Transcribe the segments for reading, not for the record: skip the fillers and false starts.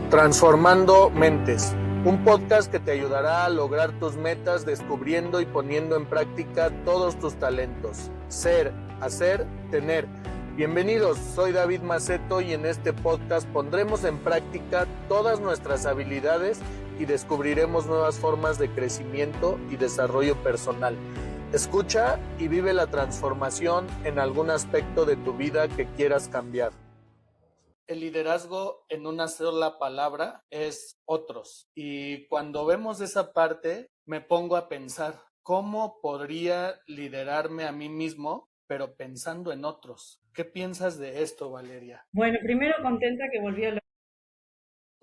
Transformando Mentes, un podcast que te ayudará a lograr tus metas descubriendo y poniendo en práctica todos tus talentos. Ser, hacer, tener. Bienvenidos, soy David Maceto y en este podcast pondremos en práctica todas nuestras habilidades y descubriremos nuevas formas de crecimiento y desarrollo personal. Escucha y vive la transformación en algún aspecto de tu vida que quieras cambiar. El liderazgo en una sola palabra es otros. Y cuando vemos esa parte, me pongo a pensar, ¿cómo podría liderarme a mí mismo, pero pensando en otros? ¿Qué piensas de esto, Valeria? Bueno, primero contenta que volvió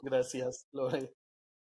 Gracias, Lore.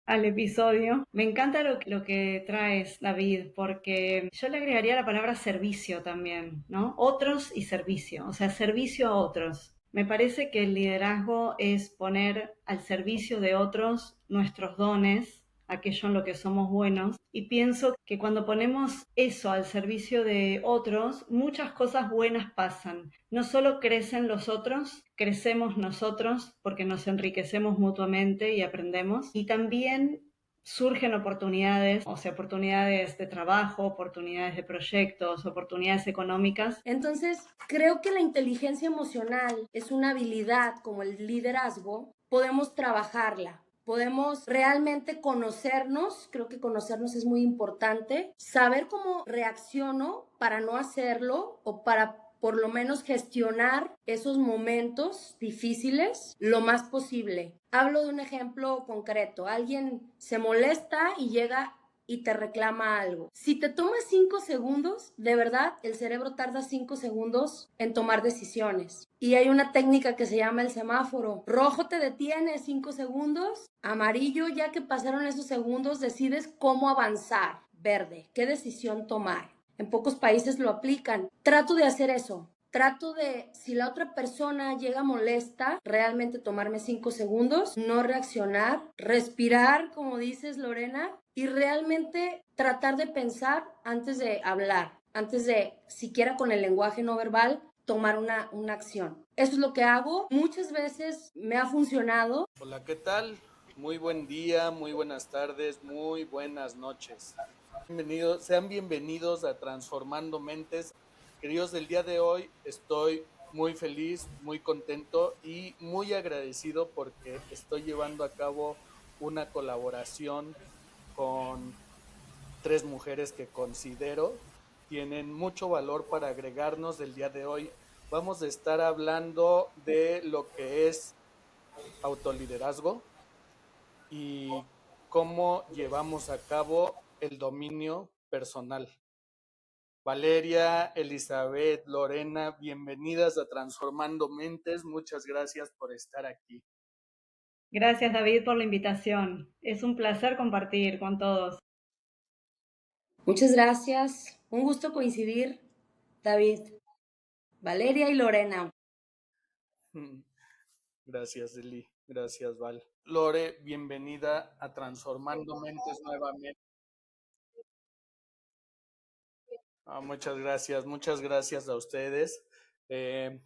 al episodio. Me encanta lo que traes, David, porque yo le agregaría la palabra servicio también, ¿no? Otros y servicio, o sea, servicio a otros. Me parece que el liderazgo es poner al servicio de otros nuestros dones, aquello en lo que somos buenos, y pienso que cuando ponemos eso al servicio de otros, muchas cosas buenas pasan. No solo crecen los otros, crecemos nosotros porque nos enriquecemos mutuamente y aprendemos, y también surgen oportunidades, o sea, oportunidades de trabajo, oportunidades de proyectos, oportunidades económicas. Entonces, creo que la inteligencia emocional es una habilidad como el liderazgo, podemos trabajarla. Podemos realmente conocernos, creo que conocernos es muy importante, saber cómo reacciono para no hacerlo o para por lo menos gestionar esos momentos difíciles lo más posible. Hablo de un ejemplo concreto. Alguien se molesta y llega y te reclama algo. Si te tomas 5 segundos, de verdad, el cerebro tarda 5 segundos en tomar decisiones. Y hay una técnica que se llama el semáforo. Rojo te detiene 5 segundos, amarillo, ya que pasaron esos segundos, decides cómo avanzar. Verde, qué decisión tomar. En pocos países lo aplican. Trato de hacer eso. Trato de, si la otra persona llega molesta, realmente tomarme 5 segundos, no reaccionar, respirar, como dices, Lorena, y realmente tratar de pensar antes de hablar, antes de, siquiera con el lenguaje no verbal, tomar una acción. Eso es lo que hago. Muchas veces me ha funcionado. Hola, ¿qué tal? Muy buen día, muy buenas tardes, muy buenas noches. Sean bienvenidos a Transformando Mentes. Queridos, el día de hoy estoy muy feliz, muy contento y muy agradecido porque estoy llevando a cabo una colaboración con tres mujeres que considero tienen mucho valor para agregarnos del día de hoy. Vamos a estar hablando de lo que es autoliderazgo y cómo llevamos a cabo el dominio personal. Valeria, Elizabeth, Lorena, bienvenidas a Transformando Mentes. Muchas gracias por estar aquí. Gracias, David, por la invitación. Es un placer compartir con todos. Muchas gracias. Un gusto coincidir, David, Valeria y Lorena. Gracias, Eli. Gracias, Val. Lore, bienvenida a Transformando Mentes nuevamente. Muchas gracias a ustedes. Eh,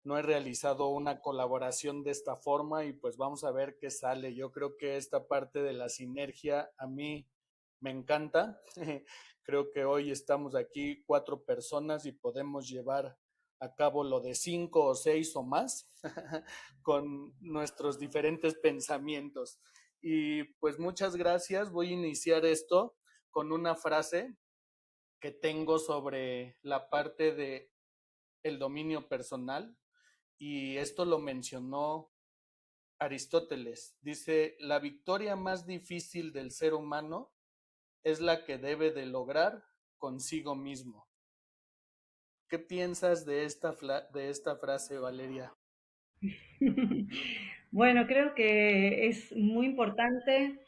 no he realizado una colaboración de esta forma y pues vamos a ver qué sale. Yo creo que esta parte de la sinergia a mí me encanta. Creo que hoy estamos aquí 4 personas y podemos llevar a cabo lo de 5 o 6 o más con nuestros diferentes pensamientos. Y pues muchas gracias. Voy a iniciar esto con una frase que tengo sobre la parte de el dominio personal y esto lo mencionó Aristóteles. Dice, la victoria más difícil del ser humano es la que debe de lograr consigo mismo. ¿Qué piensas de esta frase, Valeria? Bueno, creo que es muy importante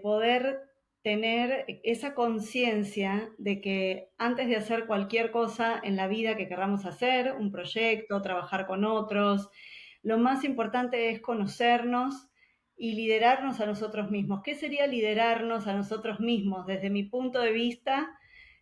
poder tener esa conciencia de que antes de hacer cualquier cosa en la vida que queramos hacer, un proyecto, trabajar con otros, lo más importante es conocernos y liderarnos a nosotros mismos. ¿Qué sería liderarnos a nosotros mismos? Desde mi punto de vista,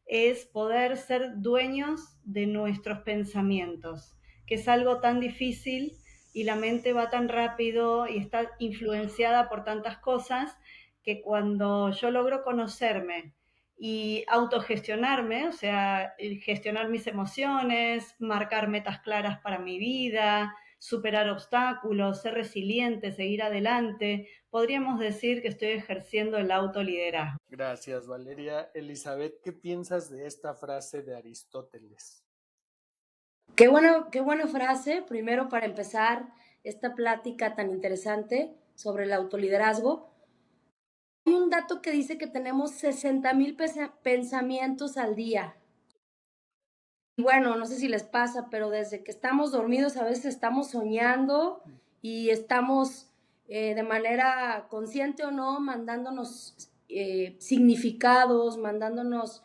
es poder ser dueños de nuestros pensamientos, que es algo tan difícil y la mente va tan rápido y está influenciada por tantas cosas que cuando yo logro conocerme y autogestionarme, o sea, gestionar mis emociones, marcar metas claras para mi vida, superar obstáculos, ser resiliente, seguir adelante, podríamos decir que estoy ejerciendo el autoliderazgo. Gracias, Valeria. Elizabeth, ¿qué piensas de esta frase de Aristóteles? Qué buena frase, primero para empezar esta plática tan interesante sobre el autoliderazgo. Hay un dato que dice que tenemos 60,000 pensamientos al día. Y bueno, no sé si les pasa, pero desde que estamos dormidos a veces estamos soñando y estamos de manera consciente o no mandándonos significados, mandándonos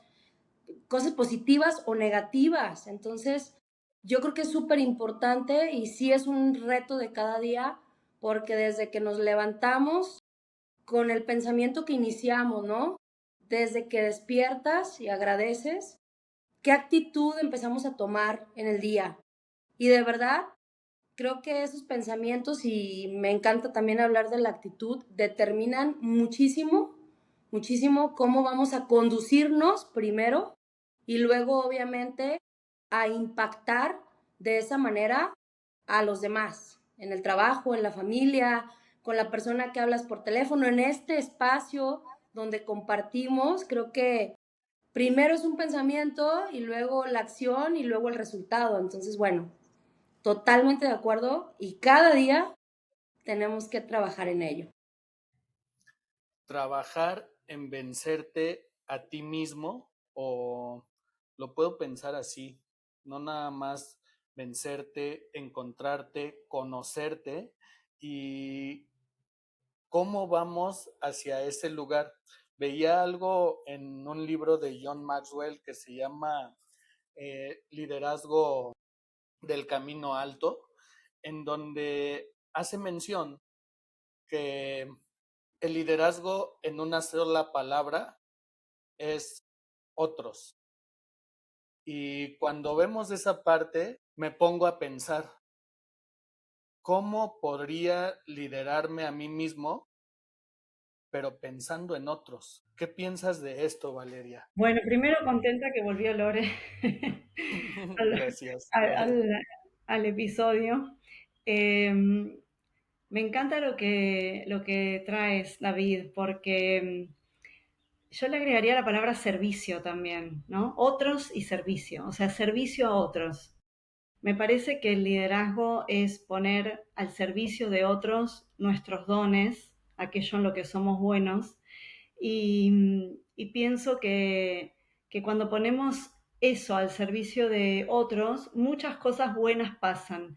cosas positivas o negativas. Entonces, yo creo que es súper importante y sí es un reto de cada día porque desde que nos levantamos con el pensamiento que iniciamos, ¿no? Desde que despiertas y agradeces, ¿qué actitud empezamos a tomar en el día? Y de verdad, creo que esos pensamientos, y me encanta también hablar de la actitud, determinan muchísimo, muchísimo cómo vamos a conducirnos primero y luego, obviamente, a impactar de esa manera a los demás, en el trabajo, en la familia, con la persona que hablas por teléfono, en este espacio donde compartimos. Creo que primero es un pensamiento y luego la acción y luego el resultado. Entonces, bueno, totalmente de acuerdo y cada día tenemos que trabajar en ello. ¿Trabajar en vencerte a ti mismo o lo puedo pensar así? No nada más vencerte, encontrarte, conocerte y cómo vamos hacia ese lugar. Veía algo en un libro de John Maxwell que se llama Liderazgo del Camino Alto, en donde hace mención que el liderazgo en una sola palabra es otros. Y cuando vemos esa parte, me pongo a pensar, ¿cómo podría liderarme a mí mismo, pero pensando en otros? ¿Qué piensas de esto, Valeria? Bueno, primero contenta que volvió Lore al, Gracias. al- al- al episodio. Me encanta lo que traes, David, porque yo le agregaría la palabra servicio también, ¿no? Otros y servicio, o sea, servicio a otros. Me parece que el liderazgo es poner al servicio de otros nuestros dones, aquello en lo que somos buenos, y pienso que cuando ponemos eso al servicio de otros, muchas cosas buenas pasan.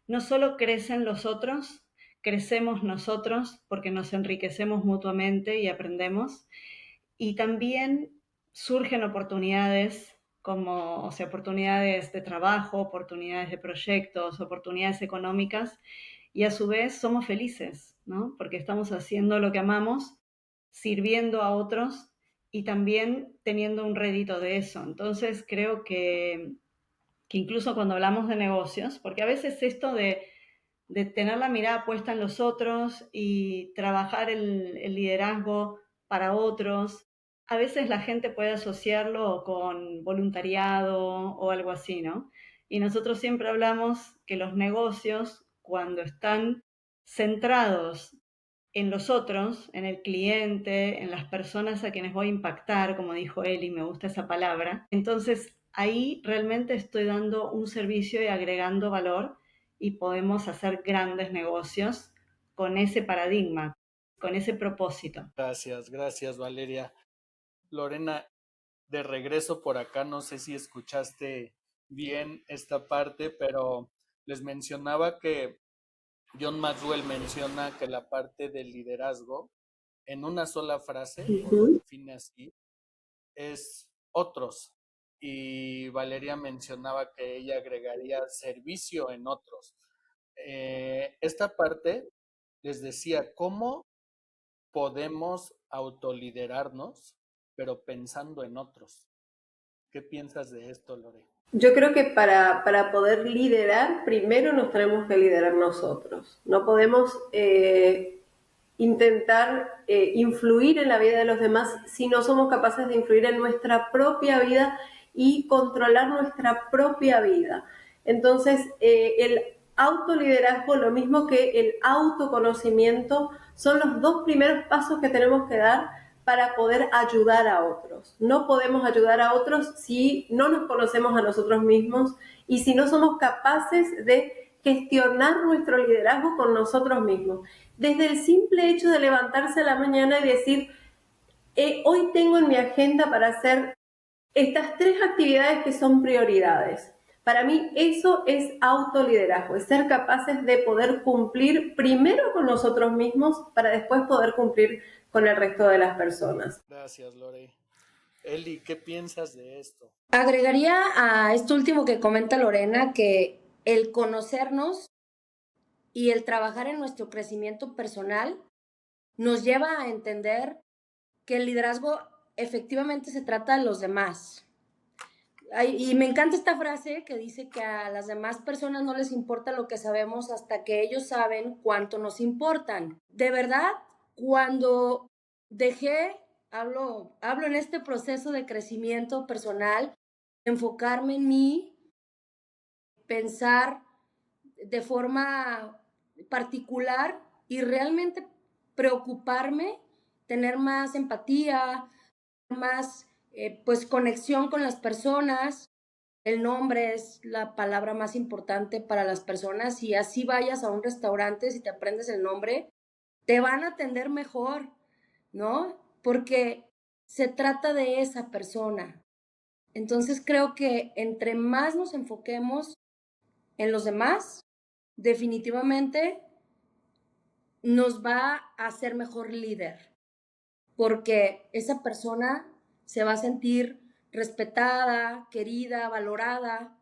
No solo crecen los otros, crecemos nosotros porque nos enriquecemos mutuamente y aprendemos, y también surgen oportunidades como, o sea, oportunidades de trabajo, oportunidades de proyectos, oportunidades económicas, y a su vez somos felices, ¿no? Porque estamos haciendo lo que amamos, sirviendo a otros y también teniendo un rédito de eso. Entonces creo que incluso cuando hablamos de negocios, porque a veces esto de tener la mirada puesta en los otros y trabajar el liderazgo para otros, a veces la gente puede asociarlo con voluntariado o algo así, ¿no? Y nosotros siempre hablamos que los negocios, cuando están centrados en los otros, en el cliente, en las personas a quienes voy a impactar, como dijo él, y me gusta esa palabra, entonces ahí realmente estoy dando un servicio y agregando valor y podemos hacer grandes negocios con ese paradigma, con ese propósito. Gracias, gracias, Valeria. Lorena, de regreso por acá, no sé si escuchaste bien esta parte, pero les mencionaba que John Maxwell menciona que la parte del liderazgo, en una sola frase, o lo Ujú. define así, es otros. Y Valeria mencionaba que ella agregaría servicio en otros. Esta parte les decía, ¿cómo podemos autoliderarnos, pero pensando en otros? ¿Qué piensas de esto, Lore? Yo creo que para poder liderar, primero nos tenemos que liderar nosotros. No podemos intentar influir en la vida de los demás si no somos capaces de influir en nuestra propia vida y controlar nuestra propia vida. Entonces, el autoliderazgo, lo mismo que el autoconocimiento, son los dos primeros pasos que tenemos que dar para poder ayudar a otros. No podemos ayudar a otros si no nos conocemos a nosotros mismos y si no somos capaces de gestionar nuestro liderazgo con nosotros mismos. Desde el simple hecho de levantarse a la mañana y decir, hoy tengo en mi agenda para hacer estas 3 actividades que son prioridades. Para mí eso es autoliderazgo, es ser capaces de poder cumplir primero con nosotros mismos para después poder cumplir con el resto de las personas. Gracias, Lore. Eli, ¿qué piensas de esto? Agregaría a esto último que comenta Lorena que el conocernos y el trabajar en nuestro crecimiento personal nos lleva a entender que el liderazgo efectivamente se trata de los demás. Y me encanta esta frase que dice que a las demás personas no les importa lo que sabemos hasta que ellos saben cuánto nos importan. De verdad, cuando hablo en este proceso de crecimiento personal, enfocarme en mí, pensar de forma particular y realmente preocuparme, tener más empatía, más pues conexión con las personas. El nombre es la palabra más importante para las personas y así vayas a un restaurante, si te aprendes el nombre, te van a atender mejor, ¿no? Porque se trata de esa persona. Entonces creo que entre más nos enfoquemos en los demás, definitivamente nos va a hacer mejor líder, porque esa persona se va a sentir respetada, querida, valorada.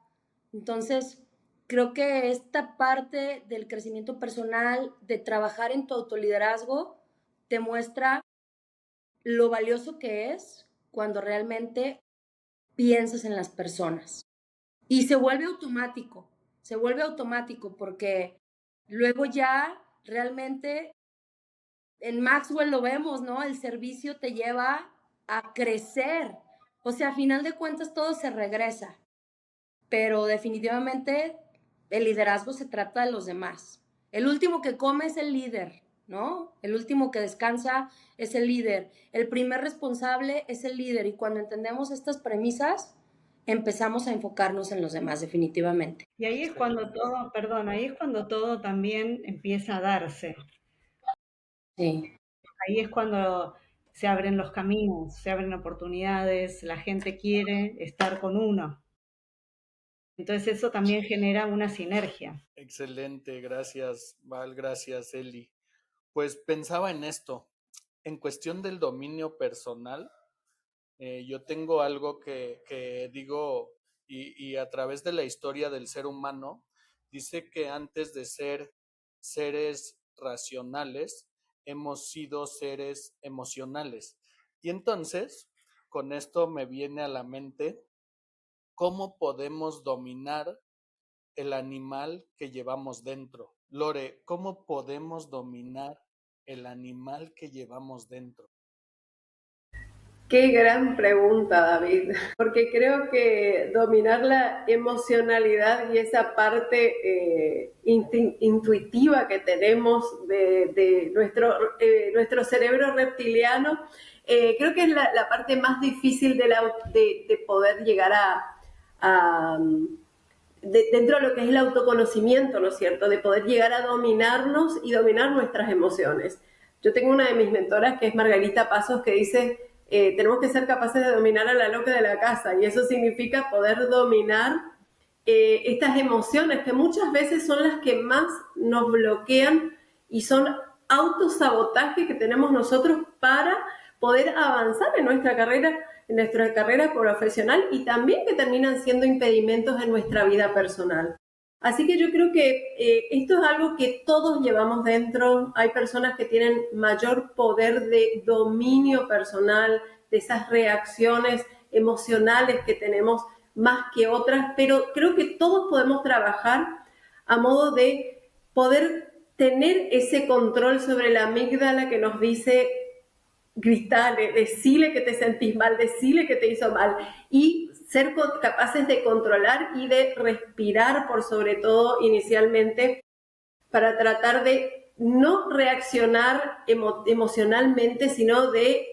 Entonces, creo que esta parte del crecimiento personal, de trabajar en tu autoliderazgo, te muestra lo valioso que es cuando realmente piensas en las personas. Y se vuelve automático porque luego ya realmente en Maxwell lo vemos, ¿no? El servicio te lleva a crecer. O sea, a final de cuentas todo se regresa. Pero definitivamente el liderazgo se trata de los demás. El último que come es el líder, ¿no? El último que descansa es el líder. El primer responsable es el líder. Y cuando entendemos estas premisas, empezamos a enfocarnos en los demás, definitivamente. Y ahí es cuando todo, ahí es cuando todo también empieza a darse. Sí. Ahí es cuando se abren los caminos, se abren oportunidades, la gente quiere estar con uno. Entonces eso también genera una sinergia. Excelente, gracias, Val, gracias, Eli. Pues pensaba en esto, en cuestión del dominio personal, yo tengo algo que digo, y a través de la historia del ser humano, dice que antes de ser seres racionales, hemos sido seres emocionales. Y entonces, con esto me viene a la mente, ¿cómo podemos dominar el animal que llevamos dentro? Lore, ¿cómo podemos dominar el animal que llevamos dentro? Qué gran pregunta, David, porque creo que dominar la emocionalidad y esa parte intuitiva que tenemos de nuestro cerebro reptiliano, creo que es la parte más difícil de poder llegar dentro de lo que es el autoconocimiento, ¿no es cierto? De poder llegar a dominarnos y dominar nuestras emociones. Yo tengo una de mis mentoras que es Margarita Pasos que dice, tenemos que ser capaces de dominar a la loca de la casa y eso significa poder dominar estas emociones que muchas veces son las que más nos bloquean y son autosabotaje que tenemos nosotros para poder avanzar en nuestra carrera profesional y también que terminan siendo impedimentos en nuestra vida personal. Así que yo creo que esto es algo que todos llevamos dentro. Hay personas que tienen mayor poder de dominio personal, de esas reacciones emocionales que tenemos más que otras, pero creo que todos podemos trabajar a modo de poder tener ese control sobre la amígdala que nos dice, gritarle, decirle que te sentís mal, decirle que te hizo mal y ser capaces de controlar y de respirar por sobre todo inicialmente para tratar de no reaccionar emocionalmente, sino de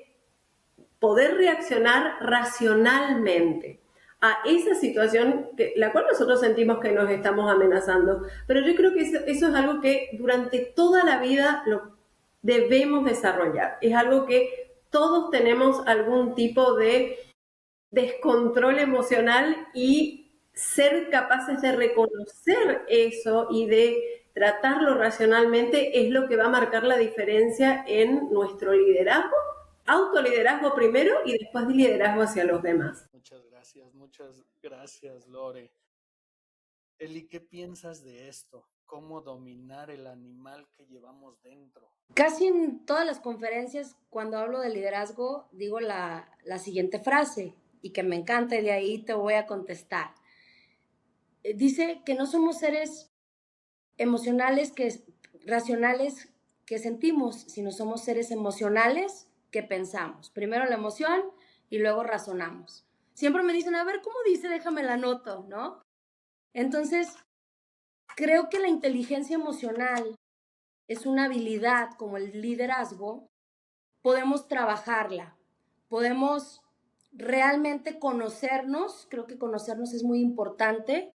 poder reaccionar racionalmente a esa situación la cual nosotros sentimos que nos estamos amenazando. Pero yo creo que eso es algo que durante toda la vida lo debemos desarrollar. Es algo que todos tenemos algún tipo de descontrol emocional y ser capaces de reconocer eso y de tratarlo racionalmente es lo que va a marcar la diferencia en nuestro liderazgo, autoliderazgo primero y después de liderazgo hacia los demás. Muchas gracias, Lore. Eli, ¿qué piensas de esto? ¿Cómo dominar el animal que llevamos dentro? Casi en todas las conferencias, cuando hablo de liderazgo, digo la siguiente frase, y que me encanta, y de ahí te voy a contestar. Dice que no somos seres emocionales, racionales que sentimos, sino somos seres emocionales que pensamos. Primero la emoción y luego razonamos. Siempre me dicen, a ver, ¿cómo dice? Déjame la anoto, ¿no? Entonces, creo que la inteligencia emocional es una habilidad como el liderazgo. Podemos trabajarla, podemos realmente conocernos. Creo que conocernos es muy importante.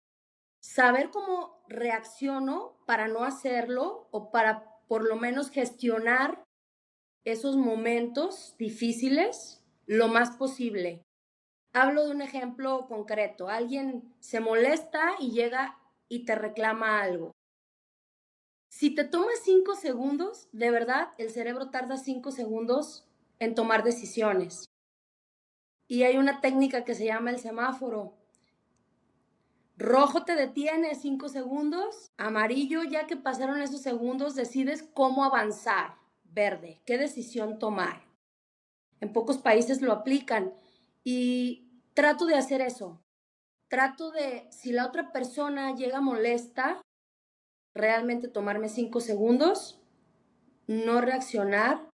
Saber cómo reacciono para no hacerlo o para por lo menos gestionar esos momentos difíciles lo más posible. Hablo de un ejemplo concreto. Alguien se molesta y llega y te reclama algo. Si te tomas 5 segundos, de verdad, el cerebro tarda 5 segundos en tomar decisiones. Y hay una técnica que se llama el semáforo. Rojo te detiene 5 segundos, amarillo ya que pasaron esos segundos decides cómo avanzar, verde, qué decisión tomar. En pocos países lo aplican y trato de hacer eso. Trato de, si la otra persona llega molesta, realmente tomarme 5 segundos, no reaccionar,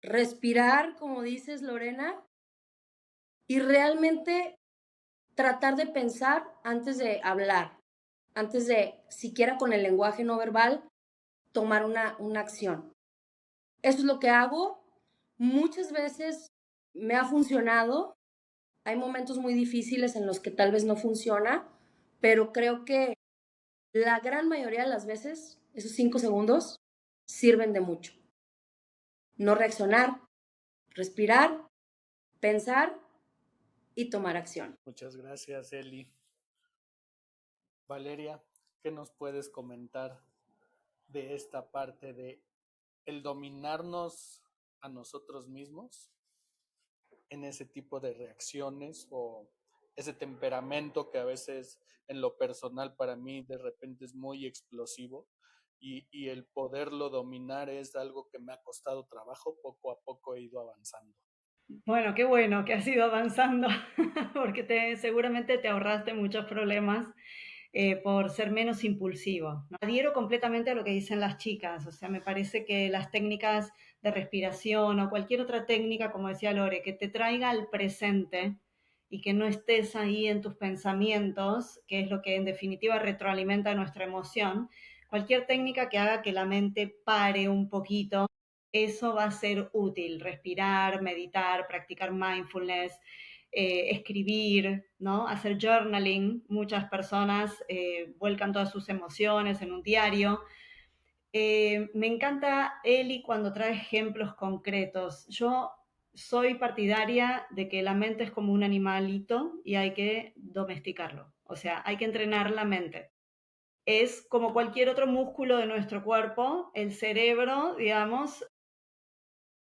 respirar, como dices, Lorena, y realmente tratar de pensar antes de hablar, antes de, siquiera con el lenguaje no verbal, tomar una acción. Eso es lo que hago. Muchas veces me ha funcionado. Hay momentos muy difíciles en los que tal vez no funciona, pero creo que la gran mayoría de las veces, esos 5 segundos sirven de mucho. No reaccionar, respirar, pensar y tomar acción. Muchas gracias, Eli. Valeria, ¿qué nos puedes comentar de esta parte de el dominarnos a nosotros mismos en ese tipo de reacciones o ese temperamento que a veces en lo personal para mí de repente es muy explosivo y el poderlo dominar es algo que me ha costado trabajo, poco a poco he ido avanzando? Bueno, qué bueno que has ido avanzando, porque seguramente te ahorraste muchos problemas por ser menos impulsivo, ¿no? Adhiero completamente a lo que dicen las chicas, o sea, me parece que las técnicas de respiración o cualquier otra técnica, como decía Lore, que te traiga al presente y que no estés ahí en tus pensamientos, que es lo que en definitiva retroalimenta nuestra emoción, cualquier técnica que haga que la mente pare un poquito, eso va a ser útil. Respirar, meditar, practicar mindfulness, escribir, ¿no? Hacer journaling. Muchas personas vuelcan todas sus emociones en un diario. Me encanta Eli cuando trae ejemplos concretos. Yo soy partidaria de que la mente es como un animalito y hay que domesticarlo. O sea, hay que entrenar la mente. Es como cualquier otro músculo de nuestro cuerpo, el cerebro, digamos,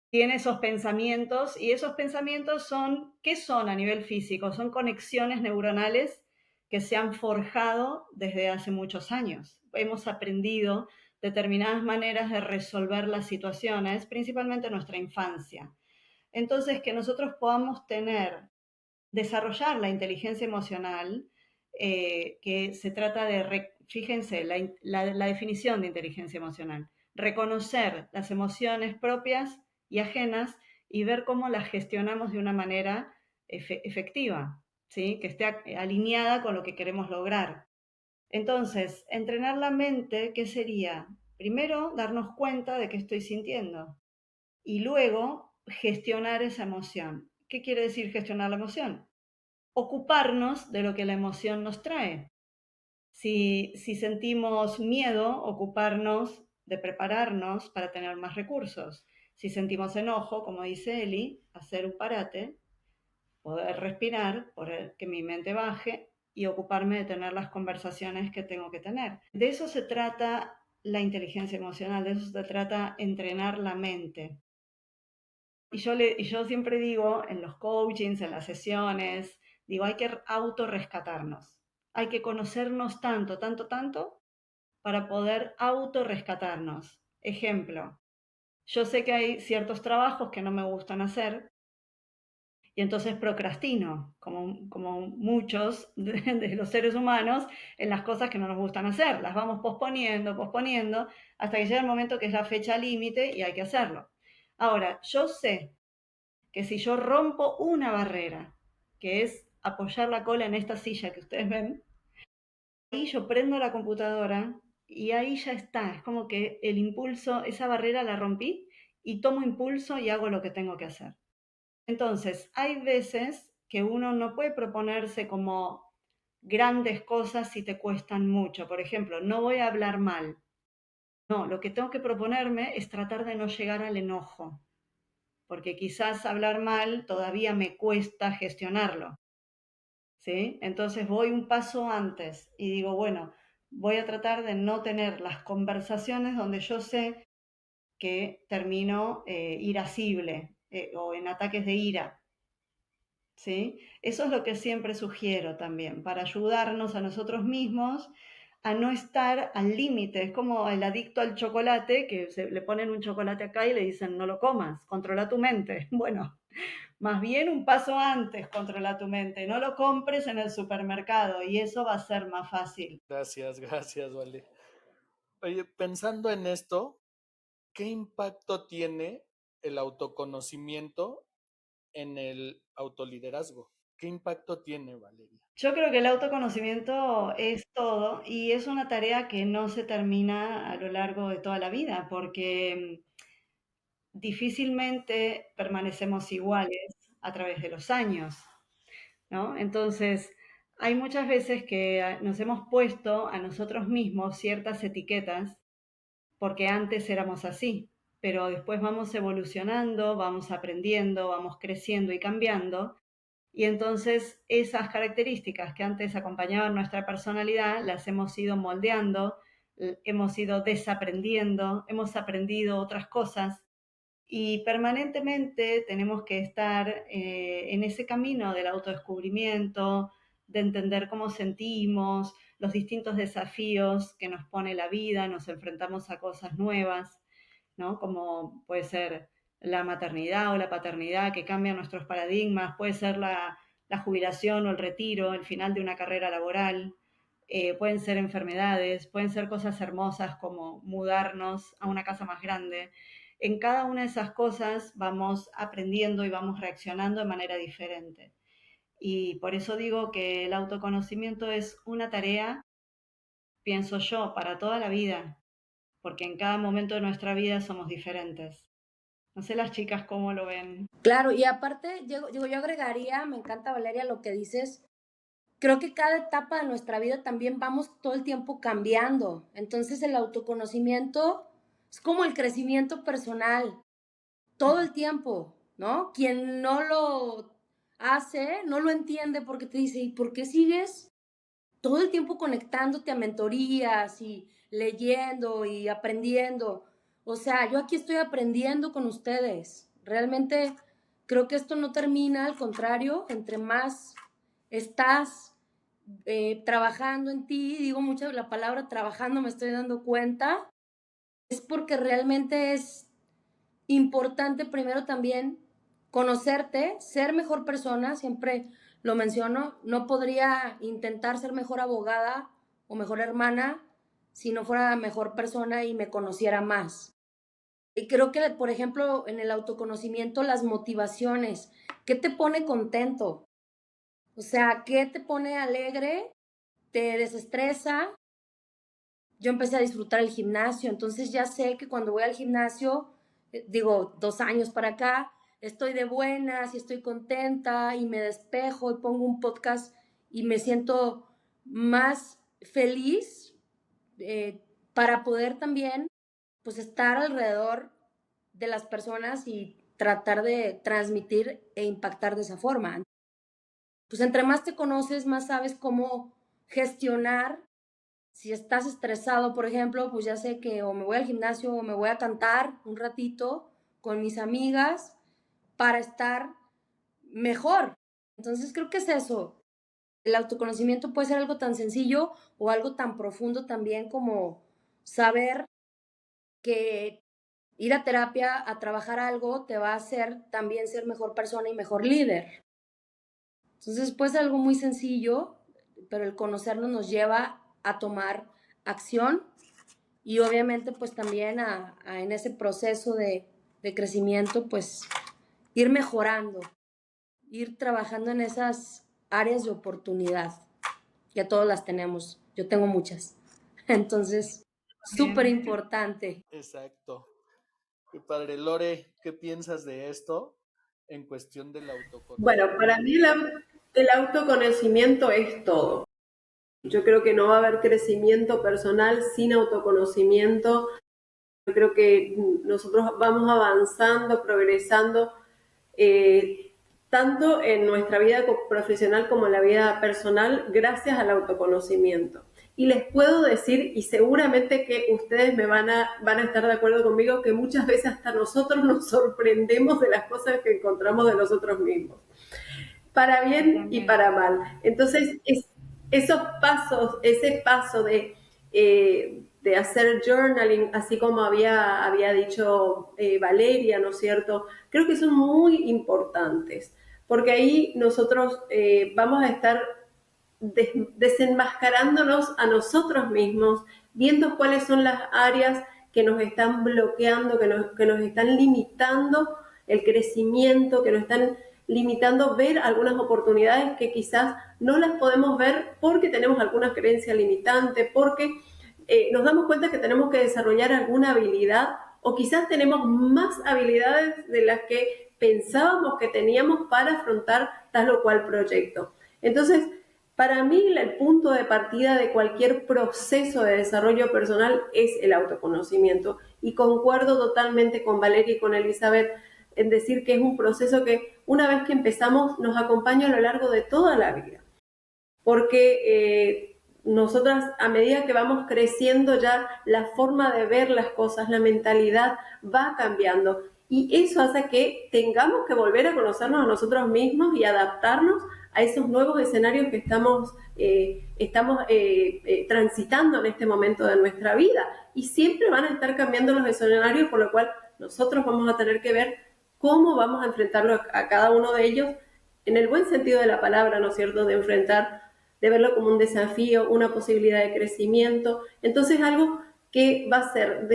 tiene esos pensamientos y esos pensamientos son, ¿qué son a nivel físico? Son conexiones neuronales que se han forjado desde hace muchos años. Hemos aprendido determinadas maneras de resolver las situaciones, principalmente en nuestra infancia. Entonces, que nosotros podamos tener desarrollar la inteligencia emocional, que se trata de, fíjense, la definición de inteligencia emocional, reconocer las emociones propias y ajenas y ver cómo las gestionamos de una manera efectiva, ¿sí? Que esté alineada con lo que queremos lograr. Entonces, entrenar la mente, ¿qué sería? Primero, darnos cuenta de qué estoy sintiendo y luego gestionar esa emoción. ¿Qué quiere decir gestionar la emoción? Ocuparnos de lo que la emoción nos trae. Si sentimos miedo, ocuparnos de prepararnos para tener más recursos. Si sentimos enojo, como dice Eli, hacer un parate, poder respirar, poder que mi mente baje y ocuparme de tener las conversaciones que tengo que tener. De eso se trata la inteligencia emocional, de eso se trata entrenar la mente. Y yo siempre digo en los coachings, en las sesiones, digo, hay que autorrescatarnos. Hay que conocernos tanto, tanto, tanto para poder autorrescatarnos. Ejemplo, yo sé que hay ciertos trabajos que no me gustan hacer y entonces procrastino, como muchos de los seres humanos, en las cosas que no nos gustan hacer. Las vamos posponiendo, posponiendo, hasta que llega el momento que es la fecha límite y hay que hacerlo. Ahora, yo sé que si yo rompo una barrera, que es apoyar la cola en esta silla que ustedes ven, ahí yo prendo la computadora y ahí ya está. Es como que el impulso, esa barrera la rompí y tomo impulso y hago lo que tengo que hacer. Entonces, hay veces que uno no puede proponerse como grandes cosas si te cuestan mucho. Por ejemplo, no voy a hablar mal. No, lo que tengo que proponerme es tratar de no llegar al enojo, porque quizás hablar mal todavía me cuesta gestionarlo, ¿sí? Entonces voy un paso antes y digo, bueno, voy a tratar de no tener las conversaciones donde yo sé que termino irascible o en ataques de ira, ¿sí? Eso es lo que siempre sugiero también, para ayudarnos a nosotros mismos a no estar al límite. Es como el adicto al chocolate, que le ponen un chocolate acá y le dicen, no lo comas, controla tu mente. Bueno, más bien un paso antes, controla tu mente. No lo compres en el supermercado y eso va a ser más fácil. Gracias, gracias, Vale. Oye, pensando en esto, ¿qué impacto tiene el autoconocimiento en el autoliderazgo? ¿Qué impacto tiene, Valeria? Yo creo que el autoconocimiento es todo y es una tarea que no se termina a lo largo de toda la vida porque difícilmente permanecemos iguales a través de los años, ¿no? Entonces, hay muchas veces que nos hemos puesto a nosotros mismos ciertas etiquetas porque antes éramos así, pero después vamos evolucionando, vamos aprendiendo, vamos creciendo y cambiando. Y entonces esas características que antes acompañaban nuestra personalidad las hemos ido moldeando, hemos ido desaprendiendo, hemos aprendido otras cosas y permanentemente tenemos que estar en ese camino del autodescubrimiento, de entender cómo sentimos, los distintos desafíos que nos pone la vida, nos enfrentamos a cosas nuevas, ¿no? Como puede ser la maternidad o la paternidad que cambian nuestros paradigmas, puede ser la jubilación o el retiro, el final de una carrera laboral, pueden ser enfermedades, pueden ser cosas hermosas como mudarnos a una casa más grande. En cada una de esas cosas vamos aprendiendo y vamos reaccionando de manera diferente. Y por eso digo que el autoconocimiento es una tarea, pienso yo, para toda la vida, porque en cada momento de nuestra vida somos diferentes. No sé las chicas cómo lo ven. Claro, y aparte, yo agregaría, me encanta Valeria lo que dices, creo que cada etapa de nuestra vida también vamos todo el tiempo cambiando. Entonces el autoconocimiento es como el crecimiento personal, todo el tiempo, ¿no? Quien no lo hace, no lo entiende porque te dice, ¿y por qué sigues todo el tiempo conectándote a mentorías y leyendo y aprendiendo? O sea, yo aquí estoy aprendiendo con ustedes. Realmente creo que esto no termina, al contrario, entre más estás trabajando en ti, digo mucho la palabra trabajando, me estoy dando cuenta, es porque realmente es importante primero también conocerte, ser mejor persona, siempre lo menciono, no podría intentar ser mejor abogada o mejor hermana si no fuera mejor persona y me conociera más. Y creo que, por ejemplo, en el autoconocimiento, las motivaciones, ¿qué te pone contento? O sea, ¿qué te pone alegre? ¿Te desestresa? Yo empecé a disfrutar el gimnasio, entonces ya sé que cuando voy al gimnasio, digo, 2 años para acá, estoy de buenas y estoy contenta y me despejo y pongo un podcast y me siento más feliz para poder también pues estar alrededor de las personas y tratar de transmitir e impactar de esa forma. Pues entre más te conoces, más sabes cómo gestionar. Si estás estresado, por ejemplo, pues ya sé que o me voy al gimnasio o me voy a cantar un ratito con mis amigas para estar mejor. Entonces creo que es eso. El autoconocimiento puede ser algo tan sencillo o algo tan profundo también como saber que ir a terapia, a trabajar algo, te va a hacer también ser mejor persona y mejor líder. Entonces puede ser algo muy sencillo, pero el conocernos nos lleva a tomar acción y obviamente pues también en ese proceso de crecimiento pues ir mejorando, ir trabajando en esas áreas de oportunidad, que todas las tenemos, yo tengo muchas. Entonces, súper importante. Exacto. Y padre Lore, ¿qué piensas de esto en cuestión del Bueno, para autoconocimiento? mí el autoconocimiento es todo. Yo creo que no va a haber crecimiento personal sin autoconocimiento. Yo creo que nosotros vamos avanzando, progresando, tanto en nuestra vida profesional como en la vida personal, gracias al autoconocimiento. Y les puedo decir, y seguramente que ustedes van a estar de acuerdo conmigo, que muchas veces hasta nosotros nos sorprendemos de las cosas que encontramos de nosotros mismos, para bien y para mal. Entonces, esos pasos, ese paso de hacer journaling, así como había dicho Valeria, ¿no es cierto? Creo que son muy importantes, porque ahí nosotros vamos a estar desenmascarándonos a nosotros mismos, viendo cuáles son las áreas que nos están bloqueando, que nos están limitando el crecimiento, que nos están limitando ver algunas oportunidades que quizás no las podemos ver porque tenemos alguna creencia limitante, porque nos damos cuenta que tenemos que desarrollar alguna habilidad o quizás tenemos más habilidades de las que pensábamos que teníamos para afrontar tal o cual proyecto. Entonces, para mí el punto de partida de cualquier proceso de desarrollo personal es el autoconocimiento y concuerdo totalmente con Valeria y con Elizabeth en decir que es un proceso que una vez que empezamos nos acompaña a lo largo de toda la vida, porque nosotras a medida que vamos creciendo ya la forma de ver las cosas, la mentalidad va cambiando y eso hace que tengamos que volver a conocernos a nosotros mismos y adaptarnos a esos nuevos escenarios que estamos transitando en este momento de nuestra vida. Y siempre van a estar cambiando los escenarios, por lo cual nosotros vamos a tener que ver cómo vamos a enfrentarlo a cada uno de ellos en el buen sentido de la palabra, ¿no es cierto?, de enfrentar, de verlo como un desafío, una posibilidad de crecimiento. Entonces, algo que va a ser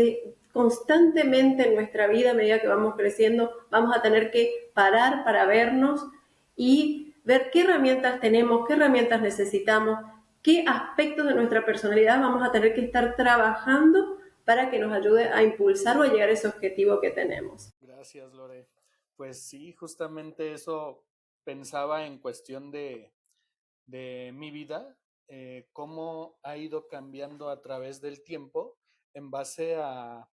constantemente en nuestra vida, a medida que vamos creciendo, vamos a tener que parar para vernos y ver qué herramientas tenemos, qué herramientas necesitamos, qué aspectos de nuestra personalidad vamos a tener que estar trabajando para que nos ayude a impulsar o a llegar a ese objetivo que tenemos. Gracias, Lore. Pues sí, justamente eso pensaba en cuestión de mi vida, cómo ha ido cambiando a través del tiempo en base a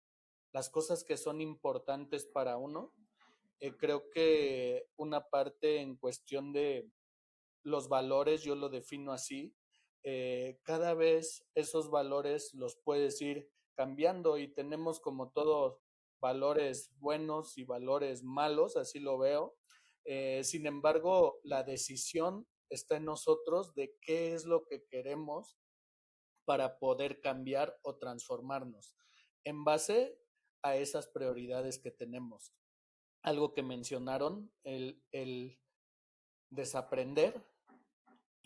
las cosas que son importantes para uno. Creo que una parte en cuestión de los valores, yo lo defino así, cada vez esos valores los puedes ir cambiando y tenemos como todos valores buenos y valores malos, así lo veo. Sin embargo, la decisión está en nosotros de qué es lo que queremos para poder cambiar o transformarnos en base a esas prioridades que tenemos. Algo que mencionaron, el desaprender,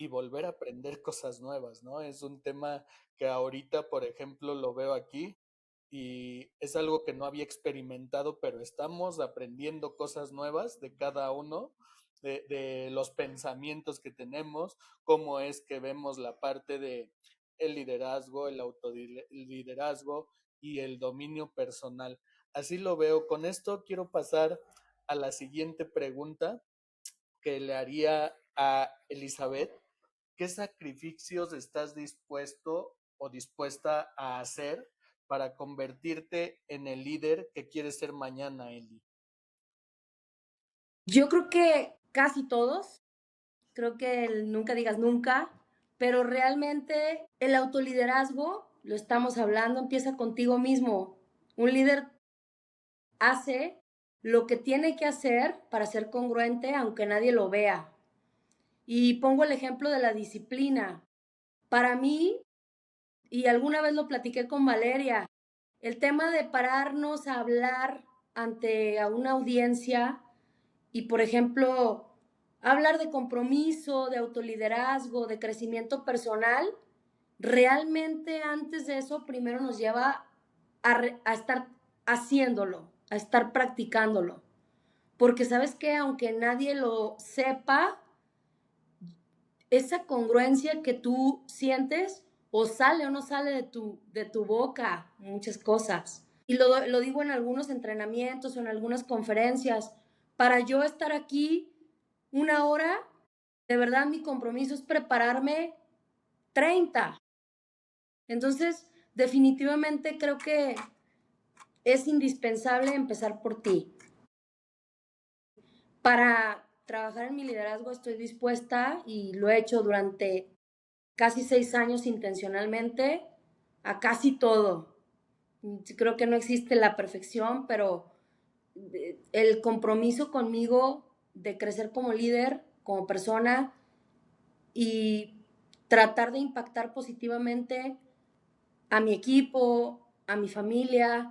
y volver a aprender cosas nuevas, ¿no? Es un tema que ahorita, por ejemplo, lo veo aquí y es algo que no había experimentado, pero estamos aprendiendo cosas nuevas de cada uno, de los pensamientos que tenemos, cómo es que vemos la parte de el liderazgo, el autoliderazgo y el dominio personal. Así lo veo. Con esto quiero pasar a la siguiente pregunta que le haría a Elizabeth. ¿Qué sacrificios estás dispuesto o dispuesta a hacer para convertirte en el líder que quieres ser mañana, Eli? Yo creo que casi todos, creo que el nunca digas nunca, pero realmente el autoliderazgo, lo estamos hablando, empieza contigo mismo. Un líder hace lo que tiene que hacer para ser congruente aunque nadie lo vea. Y pongo el ejemplo de la disciplina. Para mí, y alguna vez lo platiqué con Valeria, el tema de pararnos a hablar ante a una audiencia y, por ejemplo, hablar de compromiso, de autoliderazgo, de crecimiento personal, realmente antes de eso primero nos lleva a estar haciéndolo, a estar practicándolo. Porque sabes que aunque nadie lo sepa, esa congruencia que tú sientes o sale o no sale de tu boca, muchas cosas. Y lo digo en algunos entrenamientos o en algunas conferencias. Para yo estar aquí 1 hora, de verdad mi compromiso es prepararme 30. Entonces, definitivamente creo que es indispensable empezar por ti. Para trabajar en mi liderazgo estoy dispuesta, y lo he hecho durante casi 6 años intencionalmente, a casi todo. Creo que no existe la perfección, pero el compromiso conmigo de crecer como líder, como persona, y tratar de impactar positivamente a mi equipo, a mi familia,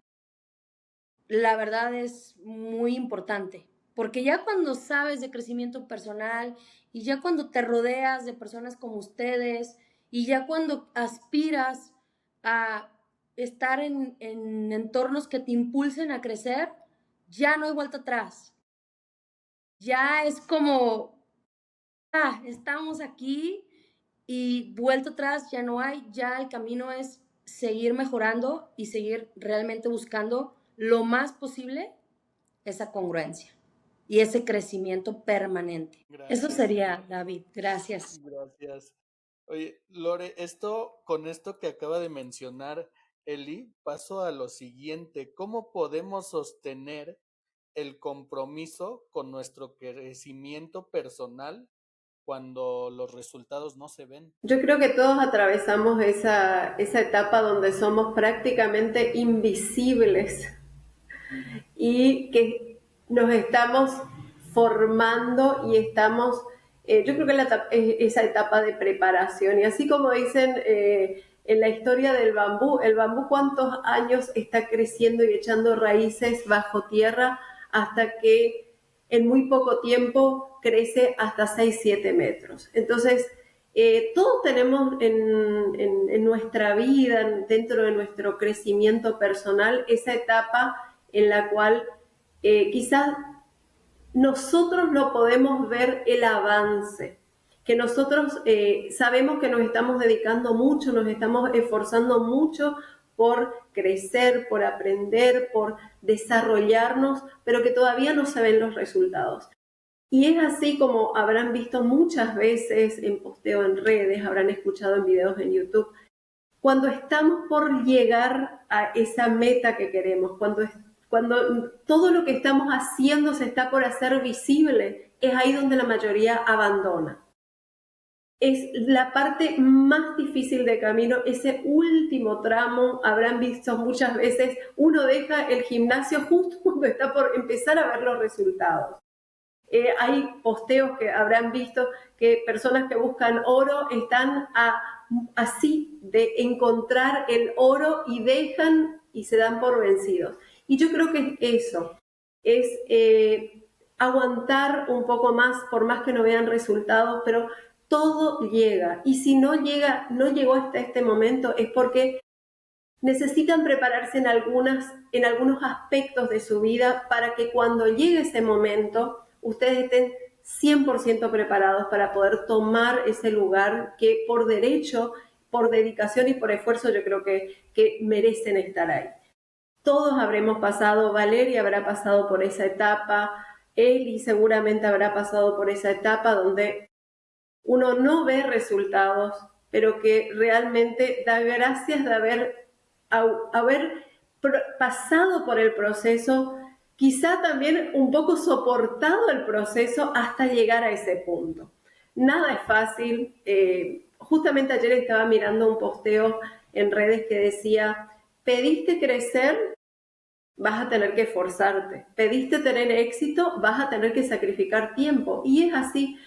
la verdad es muy importante. Porque ya cuando sabes de crecimiento personal y ya cuando te rodeas de personas como ustedes y ya cuando aspiras a estar en entornos que te impulsen a crecer, ya no hay vuelta atrás. Ya es como, estamos aquí y vuelta atrás ya no hay, ya el camino es seguir mejorando y seguir realmente buscando lo más posible esa congruencia y ese crecimiento permanente. Eso Gracias. sería, David. Gracias. Gracias. Oye, Lore, con esto que acaba de mencionar Eli, paso a lo siguiente. ¿Cómo podemos sostener el compromiso con nuestro crecimiento personal cuando los resultados no se ven? Yo creo que todos atravesamos esa etapa donde somos prácticamente invisibles y que nos estamos formando y estamos, yo creo que esa etapa de preparación. Y así como dicen en la historia del bambú, el bambú cuántos años está creciendo y echando raíces bajo tierra hasta que en muy poco tiempo crece hasta 6-7 metros. Entonces, todos tenemos en nuestra vida, dentro de nuestro crecimiento personal, esa etapa en la cual quizás nosotros no podemos ver el avance, que nosotros sabemos que nos estamos dedicando mucho, nos estamos esforzando mucho por crecer, por aprender, por desarrollarnos, pero que todavía no se ven los resultados. Y es así como habrán visto muchas veces en posteo en redes, habrán escuchado en videos en YouTube, cuando estamos por llegar a esa meta que queremos, cuando todo lo que estamos haciendo se está por hacer visible, es ahí donde la mayoría abandona. Es la parte más difícil del camino, ese último tramo. Habrán visto muchas veces, uno deja el gimnasio justo cuando está por empezar a ver los resultados. Hay posteos que habrán visto que personas que buscan oro están así de encontrar el oro y dejan y se dan por vencidos. Y yo creo que eso es aguantar un poco más, por más que no vean resultados, pero todo llega. Y si no llega, no llegó hasta este momento, es porque necesitan prepararse en algunos aspectos de su vida para que cuando llegue ese momento, ustedes estén 100% preparados para poder tomar ese lugar que por derecho, por dedicación y por esfuerzo yo creo que merecen estar ahí. Todos habremos pasado, Valeria habrá pasado por esa etapa, Eli seguramente habrá pasado por esa etapa donde uno no ve resultados, pero que realmente da gracias de haber pasado por el proceso, quizá también un poco soportado el proceso hasta llegar a ese punto. Nada es fácil. Justamente ayer estaba mirando un posteo en redes que decía, pediste crecer, vas a tener que esforzarte. Pediste tener éxito, vas a tener que sacrificar tiempo. Y es así.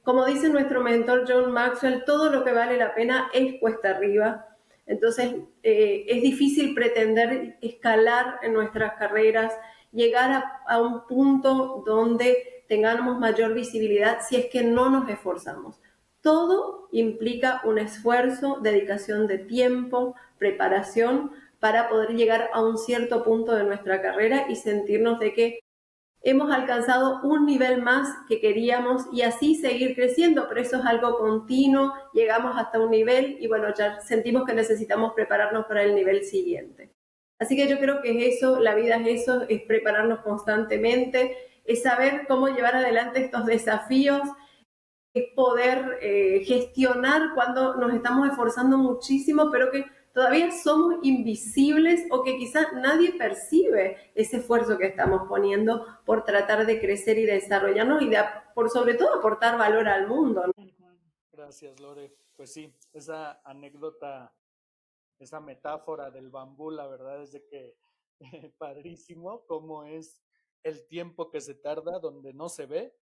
Como dice nuestro mentor John Maxwell, todo lo que vale la pena es cuesta arriba. Entonces, es difícil pretender escalar en nuestras carreras, llegar a un punto donde tengamos mayor visibilidad si es que no nos esforzamos. Todo implica un esfuerzo, dedicación de tiempo, preparación para poder llegar a un cierto punto de nuestra carrera y sentirnos de que hemos alcanzado un nivel más que queríamos y así seguir creciendo, pero eso es algo continuo, llegamos hasta un nivel y bueno, ya sentimos que necesitamos prepararnos para el nivel siguiente. Así que yo creo que es eso, la vida es eso, es prepararnos constantemente, es saber cómo llevar adelante estos desafíos, es poder gestionar cuando nos estamos esforzando muchísimo, pero que todavía somos invisibles o que quizás nadie percibe ese esfuerzo que estamos poniendo por tratar de crecer y desarrollarnos y por sobre todo aportar valor al mundo, ¿no? Gracias, Lore. Pues sí, esa anécdota, esa metáfora del bambú, la verdad es de que padrísimo cómo es el tiempo que se tarda donde no se ve,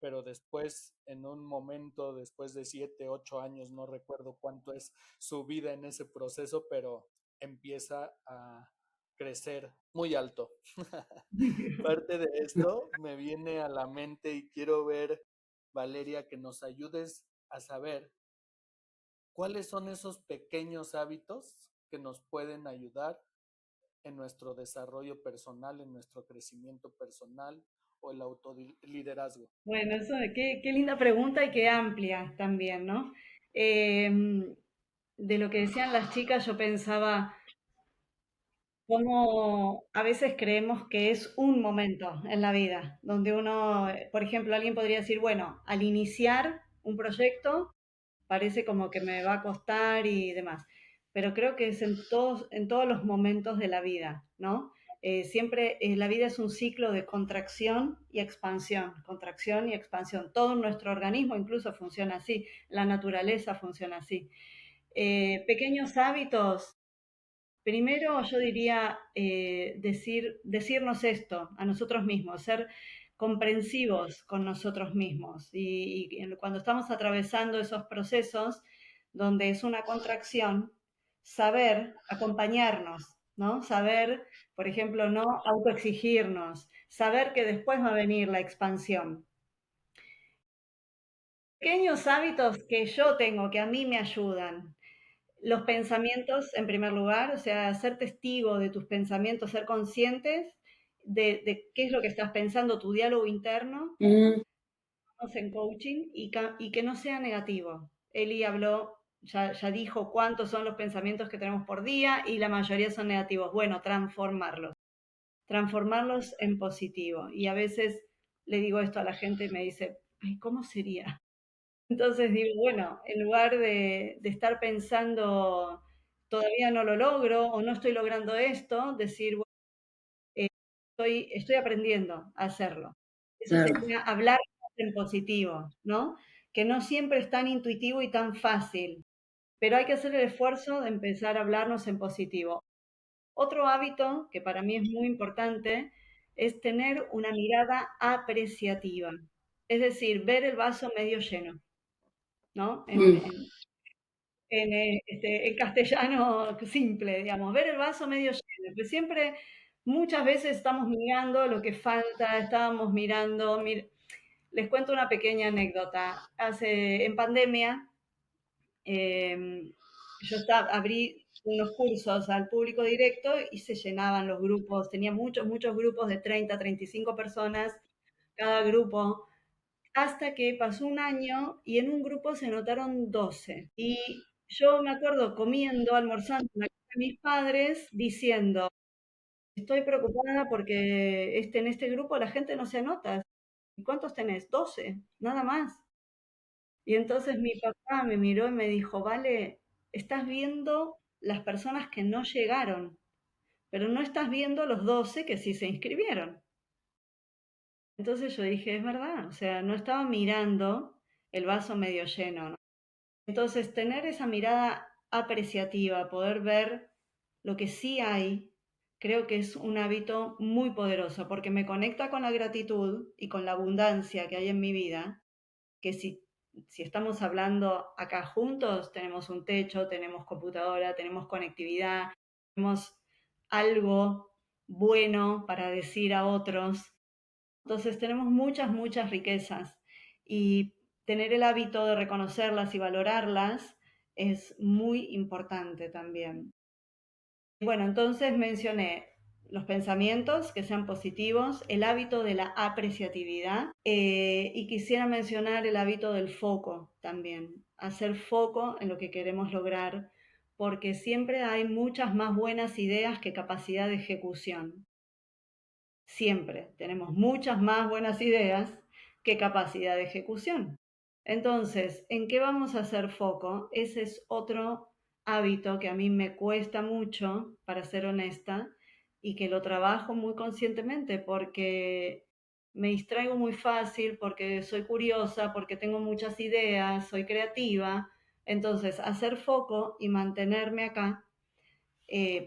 pero después, en un momento, después de 7, 8 años, no recuerdo cuánto es su vida en ese proceso, pero empieza a crecer muy alto. Parte de esto me viene a la mente y quiero ver, Valeria, que nos ayudes a saber cuáles son esos pequeños hábitos que nos pueden ayudar en nuestro desarrollo personal, en nuestro crecimiento personal o el autoliderazgo. Bueno, eso, qué linda pregunta y qué amplia también, ¿no? De lo que decían las chicas, yo pensaba cómo a veces creemos que es un momento en la vida, donde uno, por ejemplo, alguien podría decir, bueno, al iniciar un proyecto parece como que me va a costar y demás, pero creo que es en todos los momentos de la vida, ¿no? Siempre la vida es un ciclo de contracción y expansión. Todo nuestro organismo incluso funciona así, la naturaleza funciona así. Pequeños hábitos. Primero yo diría decirnos esto a nosotros mismos, ser comprensivos con nosotros mismos. Y cuando estamos atravesando esos procesos donde es una contracción, saber acompañarnos, ¿no? Saber, por ejemplo, no autoexigirnos, saber que después va a venir la expansión. Pequeños hábitos que yo tengo, que a mí me ayudan. Los pensamientos, en primer lugar, o sea, ser testigo de tus pensamientos, ser conscientes de qué es lo que estás pensando, tu diálogo interno, en coaching, y que no sea negativo. Eli habló, ya dijo cuántos son los pensamientos que tenemos por día y la mayoría son negativos. Bueno, transformarlos en positivo. Y a veces le digo esto a la gente y me dice, ay, ¿cómo sería? Entonces digo, bueno, en lugar de estar pensando, todavía no lo logro o no estoy logrando esto, decir, bueno, estoy aprendiendo a hacerlo. Eso sería hablar en positivo, ¿no? Que no siempre es tan intuitivo y tan fácil, pero hay que hacer el esfuerzo de empezar a hablarnos en positivo. Otro hábito que para mí es muy importante es tener una mirada apreciativa, es decir, ver el vaso medio lleno, ¿no? En castellano simple, digamos, ver el vaso medio lleno, que siempre, muchas veces estamos mirando lo que falta, estábamos mirando, Les cuento una pequeña anécdota. En pandemia, yo abrí unos cursos al público directo y se llenaban los grupos. Tenía muchos, muchos grupos de 30, 35 personas cada grupo, hasta que pasó un año y en un grupo se notaron 12. Y yo me acuerdo comiendo, almorzando en la casa de mis padres, diciendo, estoy preocupada porque en este grupo la gente no se anota. ¿Y cuántos tenés? 12, nada más. Y entonces mi papá me miró y me dijo, vale, estás viendo las personas que no llegaron, pero no estás viendo los 12 que sí se inscribieron. Entonces yo dije, es verdad, o sea, no estaba mirando el vaso medio lleno, ¿no? Entonces, tener esa mirada apreciativa, poder ver lo que sí hay, creo que es un hábito muy poderoso porque me conecta con la gratitud y con la abundancia que hay en mi vida, que si estamos hablando acá juntos, tenemos un techo, tenemos computadora, tenemos conectividad, tenemos algo bueno para decir a otros. Entonces tenemos muchas, muchas riquezas y tener el hábito de reconocerlas y valorarlas es muy importante también. Bueno, entonces mencioné los pensamientos que sean positivos, el hábito de la apreciatividad y quisiera mencionar el hábito del foco también, hacer foco en lo que queremos lograr, porque siempre hay muchas más buenas ideas que capacidad de ejecución. Siempre tenemos muchas más buenas ideas que capacidad de ejecución. Entonces, ¿en qué vamos a hacer foco? Ese es otro hábito que a mí me cuesta mucho, para ser honesta, y que lo trabajo muy conscientemente porque me distraigo muy fácil, porque soy curiosa, porque tengo muchas ideas, soy creativa. Entonces, hacer foco y mantenerme acá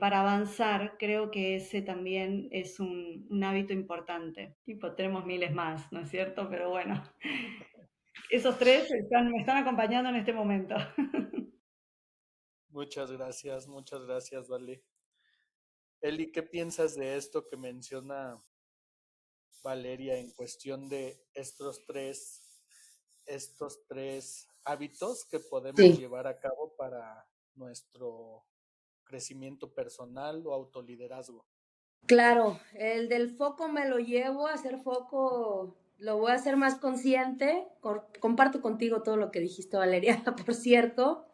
para avanzar, creo que ese también es un hábito importante. Y pues tenemos miles más, ¿no es cierto? Pero bueno, esos tres me están acompañando en este momento. Muchas gracias, Vale. Eli, ¿qué piensas de esto que menciona Valeria en cuestión de estos tres hábitos que podemos Sí, llevar a cabo para nuestro crecimiento personal o autoliderazgo? claro, el del foco me lo llevo, a hacer foco lo voy a hacer más consciente. Comparto contigo todo lo que dijiste, Valeria, por cierto.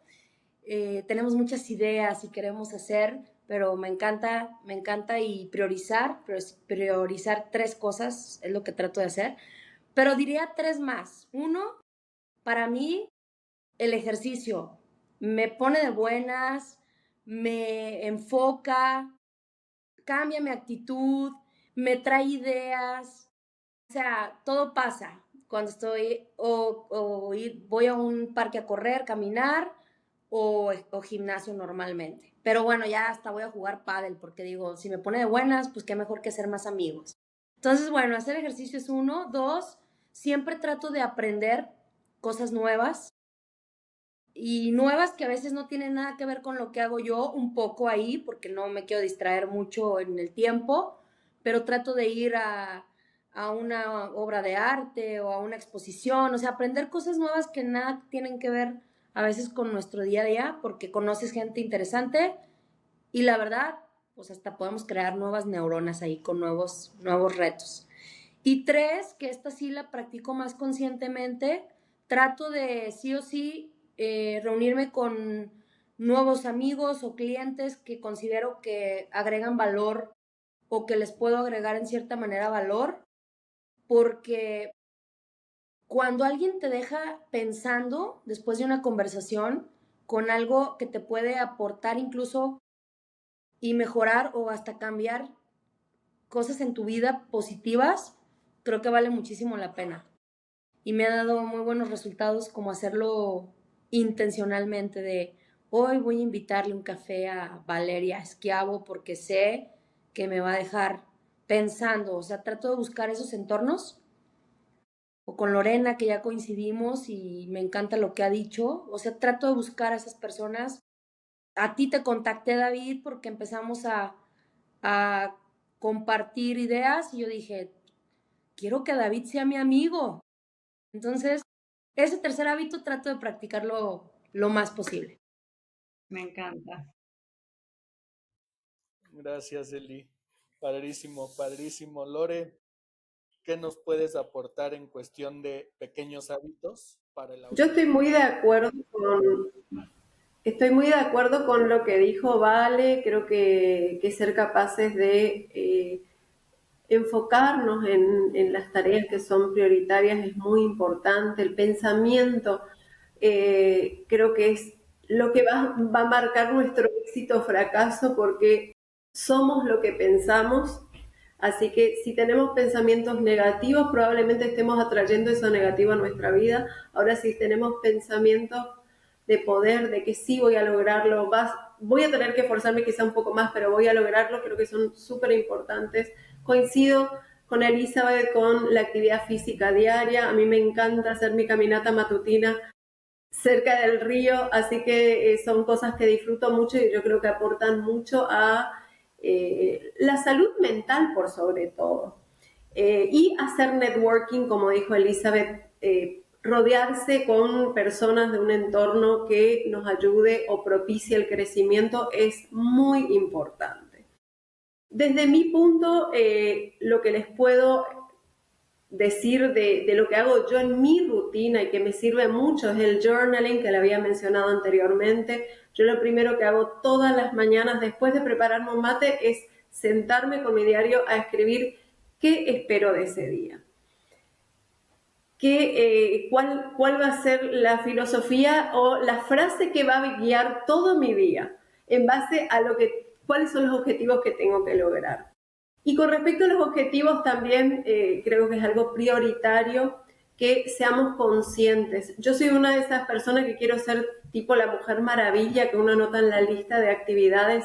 Tenemos muchas ideas y queremos hacer, pero me encanta y priorizar tres cosas es lo que trato de hacer. Pero diría tres más. Uno, para mí, el ejercicio me pone de buenas, me enfoca, cambia mi actitud, me trae ideas, o sea, todo pasa cuando estoy voy a un parque a correr, caminar o gimnasio normalmente. Pero bueno, ya hasta voy a jugar pádel porque digo, si me pone de buenas, pues qué mejor que hacer más amigos. Entonces, bueno, hacer ejercicio es uno. Dos, siempre trato de aprender cosas nuevas y nuevas que a veces no tienen nada que ver con lo que hago yo, un poco ahí, porque no me quiero distraer mucho en el tiempo, pero trato de ir a una obra de arte o a una exposición, o sea, aprender cosas nuevas que nada tienen que ver a veces con nuestro día a día, porque conoces gente interesante y la verdad, pues hasta podemos crear nuevas neuronas ahí con nuevos retos. Y tres, que esta sí la practico más conscientemente, trato de sí o sí reunirme con nuevos amigos o clientes que considero que agregan valor o que les puedo agregar en cierta manera valor, porque cuando alguien te deja pensando después de una conversación con algo que te puede aportar incluso y mejorar o hasta cambiar cosas en tu vida positivas, creo que vale muchísimo la pena. Y me ha dado muy buenos resultados como hacerlo intencionalmente de hoy voy a invitarle un café a Valeria Esquiavo porque sé que me va a dejar pensando, o sea, trato de buscar esos entornos o con Lorena que ya coincidimos y me encanta lo que ha dicho, o sea, trato de buscar a esas personas. A ti te contacté, David, porque empezamos a compartir ideas y yo dije, quiero que David sea mi amigo. Entonces, ese tercer hábito trato de practicarlo lo más posible. Me encanta. Gracias, Eli. Padrísimo, padrísimo. Lore, ¿qué nos puedes aportar en cuestión de pequeños hábitos para el Yo estoy muy de acuerdo con lo que dijo Vale. Creo que ser capaces de enfocarnos en las tareas que son prioritarias es muy importante. El pensamiento creo que es lo que va a marcar nuestro éxito o fracaso, porque somos lo que pensamos. Así que si tenemos pensamientos negativos, probablemente estemos atrayendo eso negativo a nuestra vida. Ahora, si tenemos pensamientos de poder, de que sí voy a lograrlo, voy a tener que esforzarme quizá un poco más, pero voy a lograrlo, creo que son súper importantes. Coincido con Elizabeth con la actividad física diaria. A mí me encanta hacer mi caminata matutina cerca del río, así que son cosas que disfruto mucho y yo creo que aportan mucho a la salud mental por sobre todo. Y hacer networking, como dijo Elizabeth, rodearse con personas de un entorno que nos ayude o propicie el crecimiento es muy importante. Desde mi punto, lo que les puedo decir de lo que hago yo en mi rutina y que me sirve mucho es el journaling que le había mencionado anteriormente. Yo lo primero que hago todas las mañanas después de prepararme un mate es sentarme con mi diario a escribir qué espero de ese día. ¿Cuál va a ser la filosofía o la frase que va a guiar todo mi día en base a cuáles son los objetivos que tengo que lograr? Y con respecto a los objetivos también creo que es algo prioritario que seamos conscientes. Yo soy una de esas personas que quiero ser tipo la Mujer Maravilla, que uno anota en la lista de actividades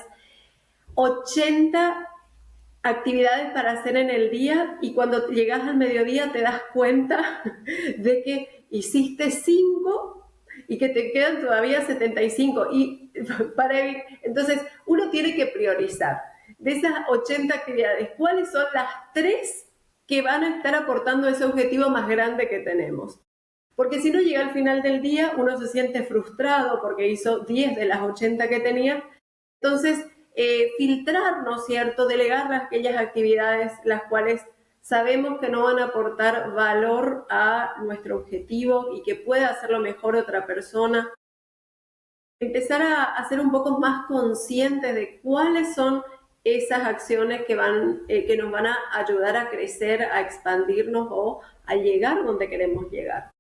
80 actividades para hacer en el día, y cuando llegas al mediodía te das cuenta de que hiciste 5 y que te quedan todavía 75. Entonces, uno tiene que priorizar. De esas 80 actividades, ¿cuáles son las 3 que van a estar aportando ese objetivo más grande que tenemos? Porque si no, llega al final del día, uno se siente frustrado porque hizo 10 de las 80 que tenía. Entonces, filtrar, ¿no es cierto? Delegar aquellas actividades las cuales sabemos que no van a aportar valor a nuestro objetivo y que puede hacerlo mejor otra persona. Empezar a ser un poco más conscientes de cuáles son esas acciones que nos van a ayudar a crecer, a expandirnos o a llegar donde queremos llegar.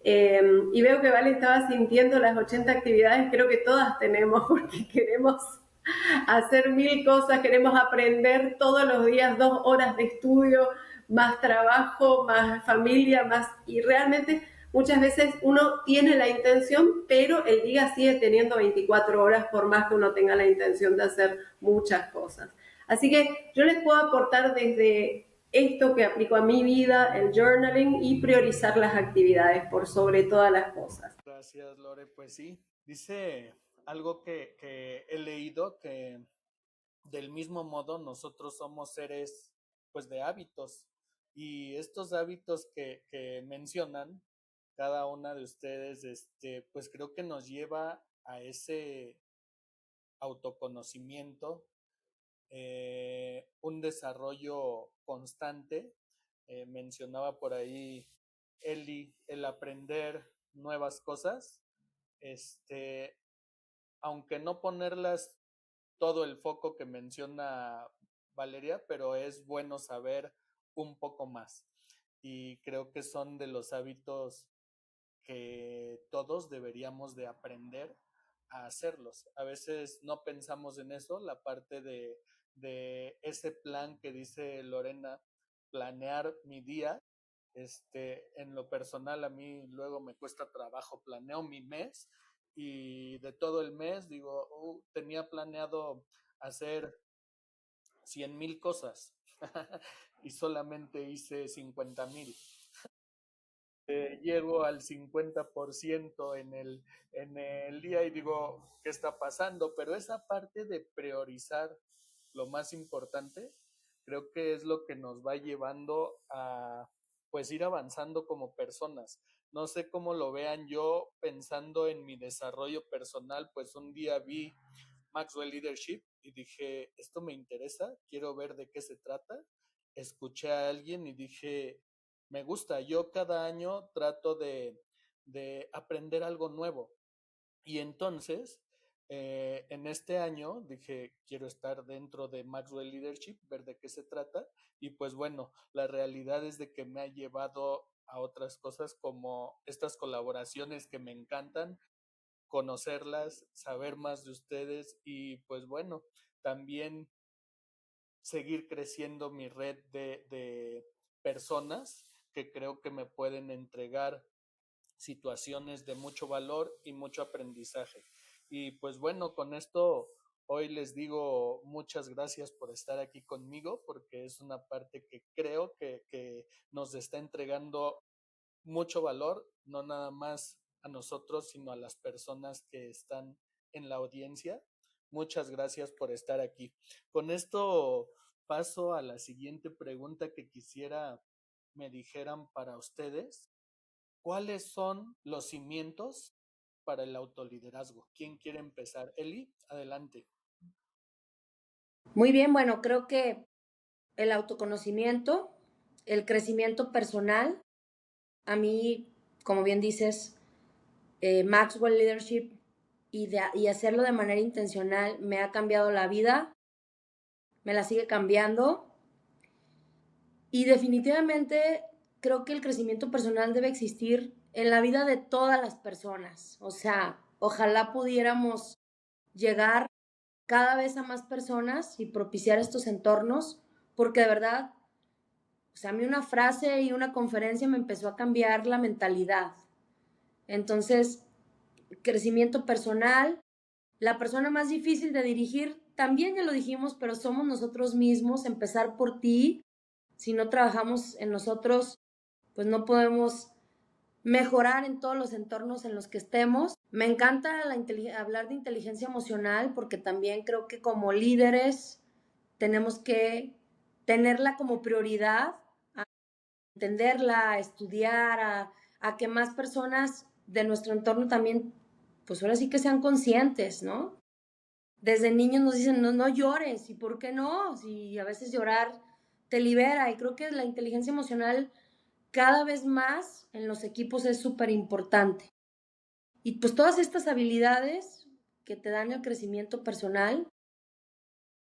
Y veo que Vale estaba sintiendo las 80 actividades, creo que todas tenemos, porque queremos hacer 1000 cosas, queremos aprender todos los días, 2 horas de estudio, más trabajo, más familia, y realmente muchas veces uno tiene la intención, pero el día sigue teniendo 24 horas por más que uno tenga la intención de hacer muchas cosas. Así que yo les puedo aportar desde esto que aplico a mi vida, el journaling, y priorizar las actividades por sobre todas las cosas. Gracias, Lore. Pues sí, dice algo que he leído, que del mismo modo nosotros somos seres pues de hábitos, y estos hábitos que mencionan cada una de ustedes, pues creo que nos lleva a ese autoconocimiento, un desarrollo constante. Mencionaba por ahí Eli, el aprender nuevas cosas, este, aunque no ponerlas todo el foco que menciona Valeria, pero es bueno saber un poco más. Y creo que son de los hábitos que todos deberíamos de aprender a hacerlos. A veces no pensamos en eso, la parte de ese plan que dice Lorena, planear mi día. En lo personal a mí luego me cuesta trabajo, planeo mi mes, y de todo el mes digo, tenía planeado hacer 100,000 cosas y solamente hice 50,000. Llego al 50% en el día y digo, ¿qué está pasando? Pero esa parte de priorizar lo más importante, creo que es lo que nos va llevando a pues ir avanzando como personas. No sé cómo lo vean. Yo, pensando en mi desarrollo personal, pues un día vi Maxwell Leadership y dije, esto me interesa, quiero ver de qué se trata. Escuché a alguien y dije, me gusta. Yo cada año trato de aprender algo nuevo. Y entonces, en este año dije, quiero estar dentro de Maxwell Leadership, ver de qué se trata. Y pues bueno, la realidad es de que me ha llevado a otras cosas como estas colaboraciones que me encantan, conocerlas, saber más de ustedes y pues bueno, también seguir creciendo mi red de personas que creo que me pueden entregar situaciones de mucho valor y mucho aprendizaje. Y pues bueno, con esto hoy les digo muchas gracias por estar aquí conmigo, porque es una parte que creo que nos está entregando mucho valor, no nada más a nosotros, sino a las personas que están en la audiencia. Muchas gracias por estar aquí. Con esto paso a la siguiente pregunta que quisiera me dijeran para ustedes. ¿Cuáles son los cimientos para el autoliderazgo? ¿Quién quiere empezar? Eli, adelante. Muy bien, bueno, creo que el autoconocimiento, el crecimiento personal, a mí, como bien dices, Maxwell Leadership y hacerlo de manera intencional me ha cambiado la vida, me la sigue cambiando y definitivamente creo que el crecimiento personal debe existir en la vida de todas las personas. O sea, ojalá pudiéramos llegar cada vez a más personas y propiciar estos entornos, porque de verdad, o sea, a mí una frase y una conferencia me empezó a cambiar la mentalidad. Entonces, crecimiento personal, la persona más difícil de dirigir, también ya lo dijimos, pero somos nosotros mismos, empezar por ti. Si no trabajamos en nosotros, pues no podemos mejorar en todos los entornos en los que estemos. Me encanta hablar de inteligencia emocional porque también creo que como líderes tenemos que tenerla como prioridad, a entenderla, a estudiar, a que más personas de nuestro entorno también, pues ahora sí que sean conscientes, ¿no? Desde niños nos dicen, no, no llores, ¿y por qué no? Si a veces llorar te libera, y creo que la inteligencia emocional cada vez más en los equipos es súper importante. Y pues todas estas habilidades que te dan el crecimiento personal,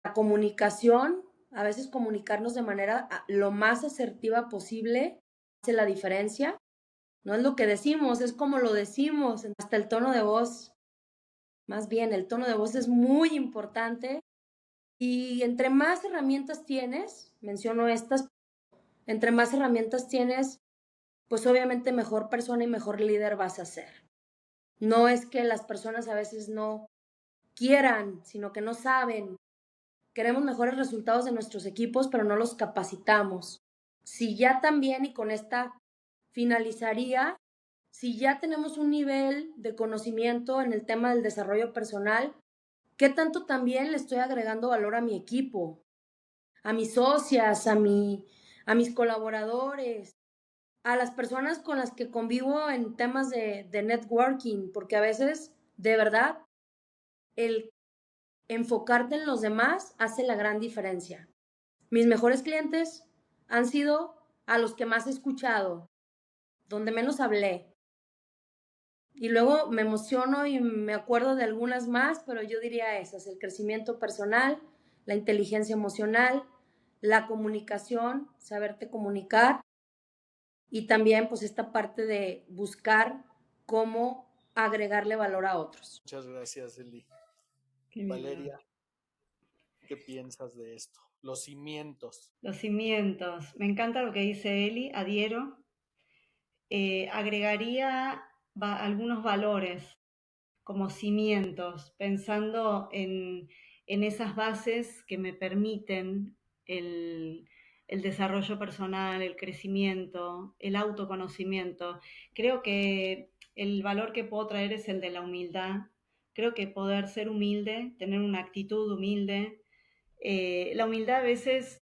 la comunicación, a veces comunicarnos de manera lo más asertiva posible, hace la diferencia. No es lo que decimos, es como lo decimos, hasta el tono de voz. Más bien, el tono de voz es muy importante. Y entre más herramientas tienes, menciono estas, entre más herramientas tienes, pues obviamente mejor persona y mejor líder vas a ser. No es que las personas a veces no quieran, sino que no saben. Queremos mejores resultados de nuestros equipos, pero no los capacitamos. Si ya también, y con esta finalizaría, si ya tenemos un nivel de conocimiento en el tema del desarrollo personal, ¿qué tanto también le estoy agregando valor a mi equipo, a mis socias, a mis colaboradores, a las personas con las que convivo en temas de networking? Porque a veces, de verdad, el enfocarte en los demás hace la gran diferencia. Mis mejores clientes han sido a los que más he escuchado, donde menos hablé. Y luego me emociono y me acuerdo de algunas más, pero yo diría esas: el crecimiento personal, la inteligencia emocional, la comunicación, saberte comunicar, y también pues esta parte de buscar cómo agregarle valor a otros. Muchas gracias, Eli. Qué Valeria, ¿qué piensas de esto? Los cimientos. Los cimientos. Me encanta lo que dice Eli, adhiero. Agregaría algunos valores como cimientos, pensando en esas bases que me permiten el desarrollo personal, el crecimiento, el autoconocimiento. Creo que el valor que puedo traer es el de la humildad. Creo que poder ser humilde, tener una actitud humilde. La humildad a veces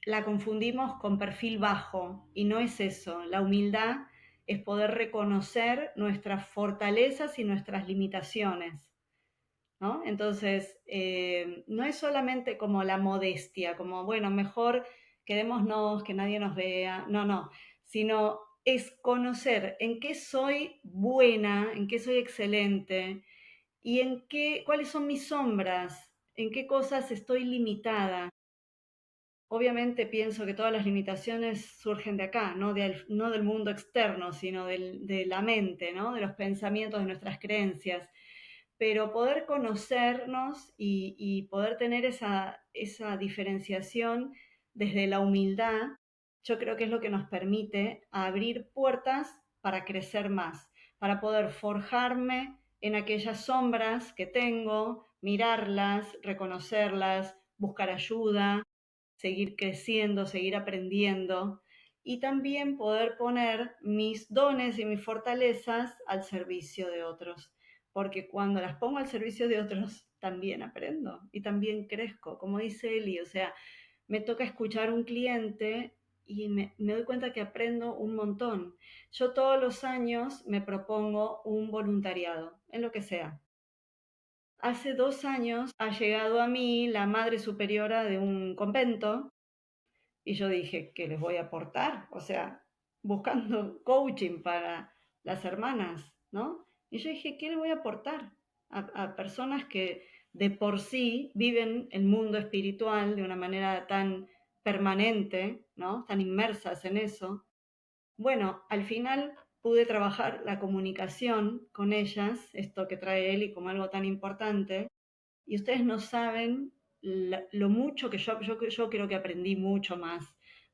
la confundimos con perfil bajo y no es eso. La humildad es poder reconocer nuestras fortalezas y nuestras limitaciones, ¿no? Entonces, no es solamente como la modestia, como, bueno, mejor quedémonos, que nadie nos vea, no, sino es conocer en qué soy buena, en qué soy excelente y en qué, cuáles son mis sombras, en qué cosas estoy limitada. Obviamente pienso que todas las limitaciones surgen de acá, no del mundo externo, sino de la mente, ¿no? De los pensamientos, de nuestras creencias. Pero poder conocernos y poder tener esa diferenciación desde la humildad, yo creo que es lo que nos permite abrir puertas para crecer más, para poder forjarme en aquellas sombras que tengo, mirarlas, reconocerlas, buscar ayuda, seguir creciendo, seguir aprendiendo y también poder poner mis dones y mis fortalezas al servicio de otros, porque cuando las pongo al servicio de otros también aprendo y también crezco, como dice Eli, o sea, me toca escuchar a un cliente y me doy cuenta que aprendo un montón. Yo todos los años me propongo un voluntariado, en lo que sea. Hace 2 años ha llegado a mí la madre superiora de un convento y yo dije, ¿qué les voy a aportar? O sea, buscando coaching para las hermanas, ¿no? Y yo dije, ¿qué les voy a aportar a personas que de por sí viven el mundo espiritual de una manera tan permanente, ¿no? Tan inmersas en eso? Bueno, al final pude trabajar la comunicación con ellas, esto que trae Eli como algo tan importante, y ustedes no saben lo mucho que yo creo que aprendí mucho más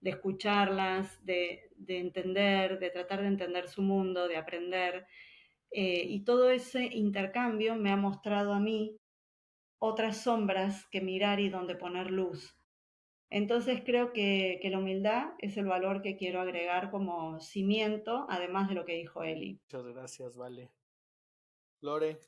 de escucharlas, de entender, de tratar de entender su mundo, de aprender. Y todo ese intercambio me ha mostrado a mí otras sombras que mirar y donde poner luz. Entonces creo que la humildad es el valor que quiero agregar como cimiento, además de lo que dijo Eli. Muchas gracias, Vale. Lore,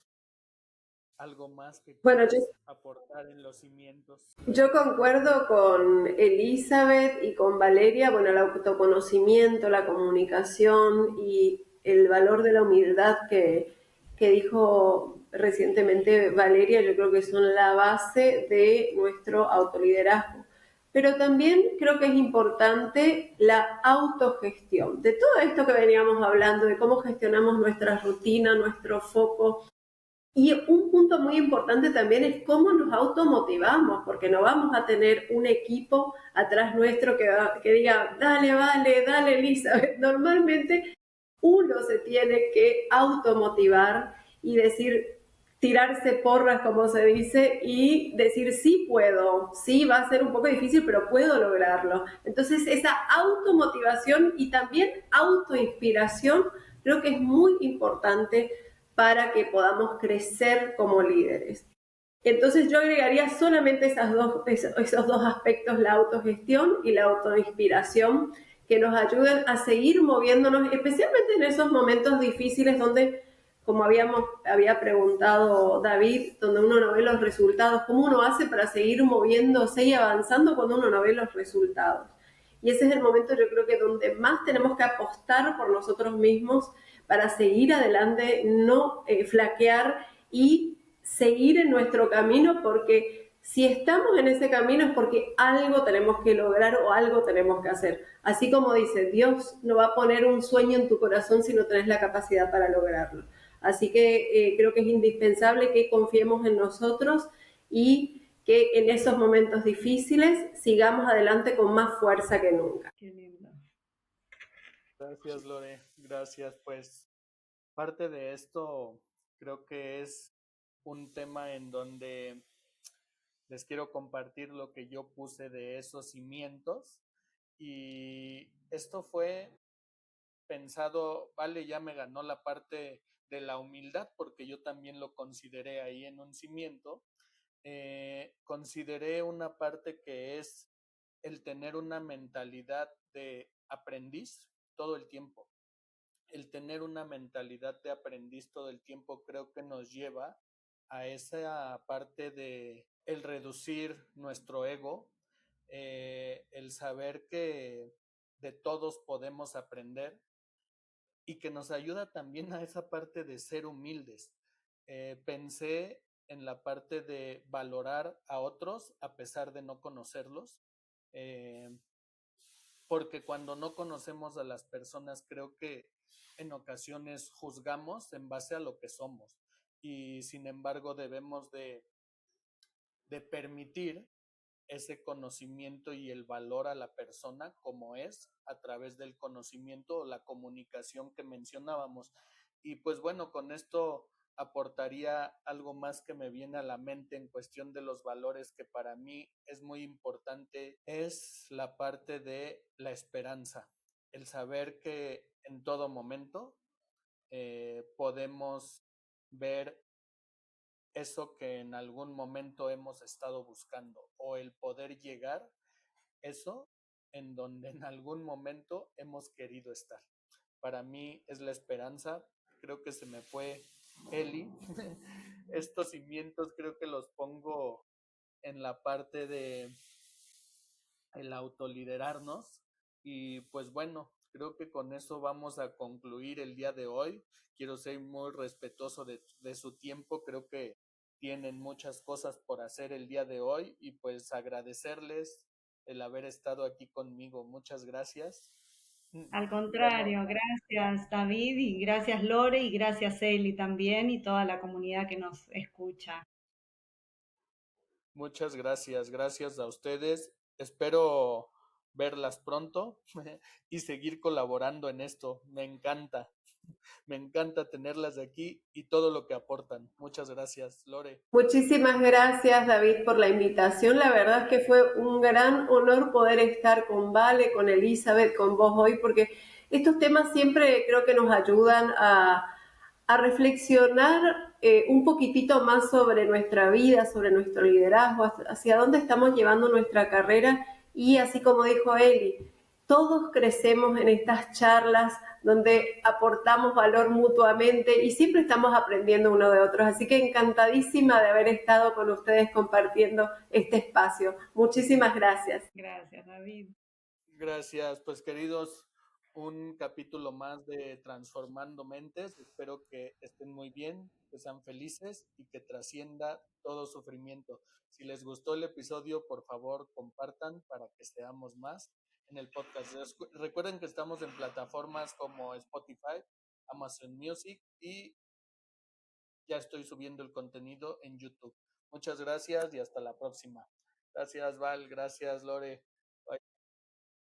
¿algo más que Bueno, quieras aportar en los cimientos? yo concuerdo con Elizabeth y con Valeria, bueno, el autoconocimiento, la comunicación y el valor de la humildad que dijo recientemente Valeria, yo creo que son la base de nuestro autoliderazgo. Pero también creo que es importante la autogestión. De todo esto que veníamos hablando, de cómo gestionamos nuestra rutina, nuestro foco, y un punto muy importante también es cómo nos automotivamos, porque no vamos a tener un equipo atrás nuestro que diga, dale, vale, dale, Elizabeth. Normalmente uno se tiene que automotivar y decir, tirarse porras, como se dice, y decir, sí puedo, sí va a ser un poco difícil, pero puedo lograrlo. Entonces, esa automotivación y también autoinspiración creo que es muy importante para que podamos crecer como líderes. Entonces yo agregaría solamente esos dos aspectos, la autogestión y la autoinspiración, que nos ayuden a seguir moviéndonos, especialmente en esos momentos difíciles donde, como había preguntado David, donde uno no ve los resultados, ¿cómo uno hace para seguir moviéndose y avanzando cuando uno no ve los resultados? Y ese es el momento, yo creo que donde más tenemos que apostar por nosotros mismos para seguir adelante, no flaquear y seguir en nuestro camino, porque si estamos en ese camino es porque algo tenemos que lograr o algo tenemos que hacer. Así como dice, Dios no va a poner un sueño en tu corazón si no tenés la capacidad para lograrlo. Así que creo que es indispensable que confiemos en nosotros y que en esos momentos difíciles sigamos adelante con más fuerza que nunca. Qué lindo. Gracias, Lore. Gracias. Pues parte de esto creo que es un tema en donde les quiero compartir lo que yo puse de esos cimientos. Y esto fue pensado, vale, ya me ganó la parte de la humildad porque yo también lo consideré ahí en un cimiento. Consideré una parte que es el tener una mentalidad de aprendiz todo el tiempo. El tener una mentalidad de aprendiz todo el tiempo creo que nos lleva a esa parte de el reducir nuestro ego, el saber que de todos podemos aprender y que nos ayuda también a esa parte de ser humildes. Pensé en la parte de valorar a otros a pesar de no conocerlos, eh, porque cuando no conocemos a las personas creo que en ocasiones juzgamos en base a lo que somos y sin embargo debemos de permitir ese conocimiento y el valor a la persona como es a través del conocimiento o la comunicación que mencionábamos. Y pues bueno, con esto aportaría algo más que me viene a la mente en cuestión de los valores que para mí es muy importante, es la parte de la esperanza, el saber que en todo momento podemos ver eso que en algún momento hemos estado buscando o el poder llegar eso en donde en algún momento hemos querido estar. Para mí es la esperanza. Creo que se me fue Eli. Estos cimientos creo que los pongo en la parte de el autoliderarnos y pues bueno, creo que con eso vamos a concluir el día de hoy. Quiero ser muy respetuoso de su tiempo, creo que tienen muchas cosas por hacer el día de hoy y pues agradecerles el haber estado aquí conmigo. Muchas gracias. Al Bueno, contrario, gracias David y gracias Lore y gracias Eli también y toda la comunidad que nos escucha. muchas gracias, gracias a ustedes. Espero verlas pronto y seguir colaborando en esto. Me encanta tenerlas aquí y todo lo que aportan. Muchas gracias, Lore. Muchísimas gracias, David, por la invitación. La verdad es que fue un gran honor poder estar con Vale, con Elizabeth, con vos hoy, porque estos temas siempre creo que nos ayudan a reflexionar un poquitito más sobre nuestra vida, sobre nuestro liderazgo, hacia dónde estamos llevando nuestra carrera y así como dijo Eli, todos crecemos en estas charlas donde aportamos valor mutuamente y siempre estamos aprendiendo uno de otros. Así que encantadísima de haber estado con ustedes compartiendo este espacio. Muchísimas gracias. Gracias David. Gracias, pues queridos, un capítulo más de Transformando Mentes. Espero que estén muy bien, que sean felices y que trascienda todo sufrimiento. Si les gustó el episodio, por favor, compartan para que seamos más en el podcast. Recuerden que estamos en plataformas como Spotify, Amazon Music y ya estoy subiendo el contenido en YouTube. Muchas gracias y hasta la próxima. Gracias, Val. Gracias, Lore.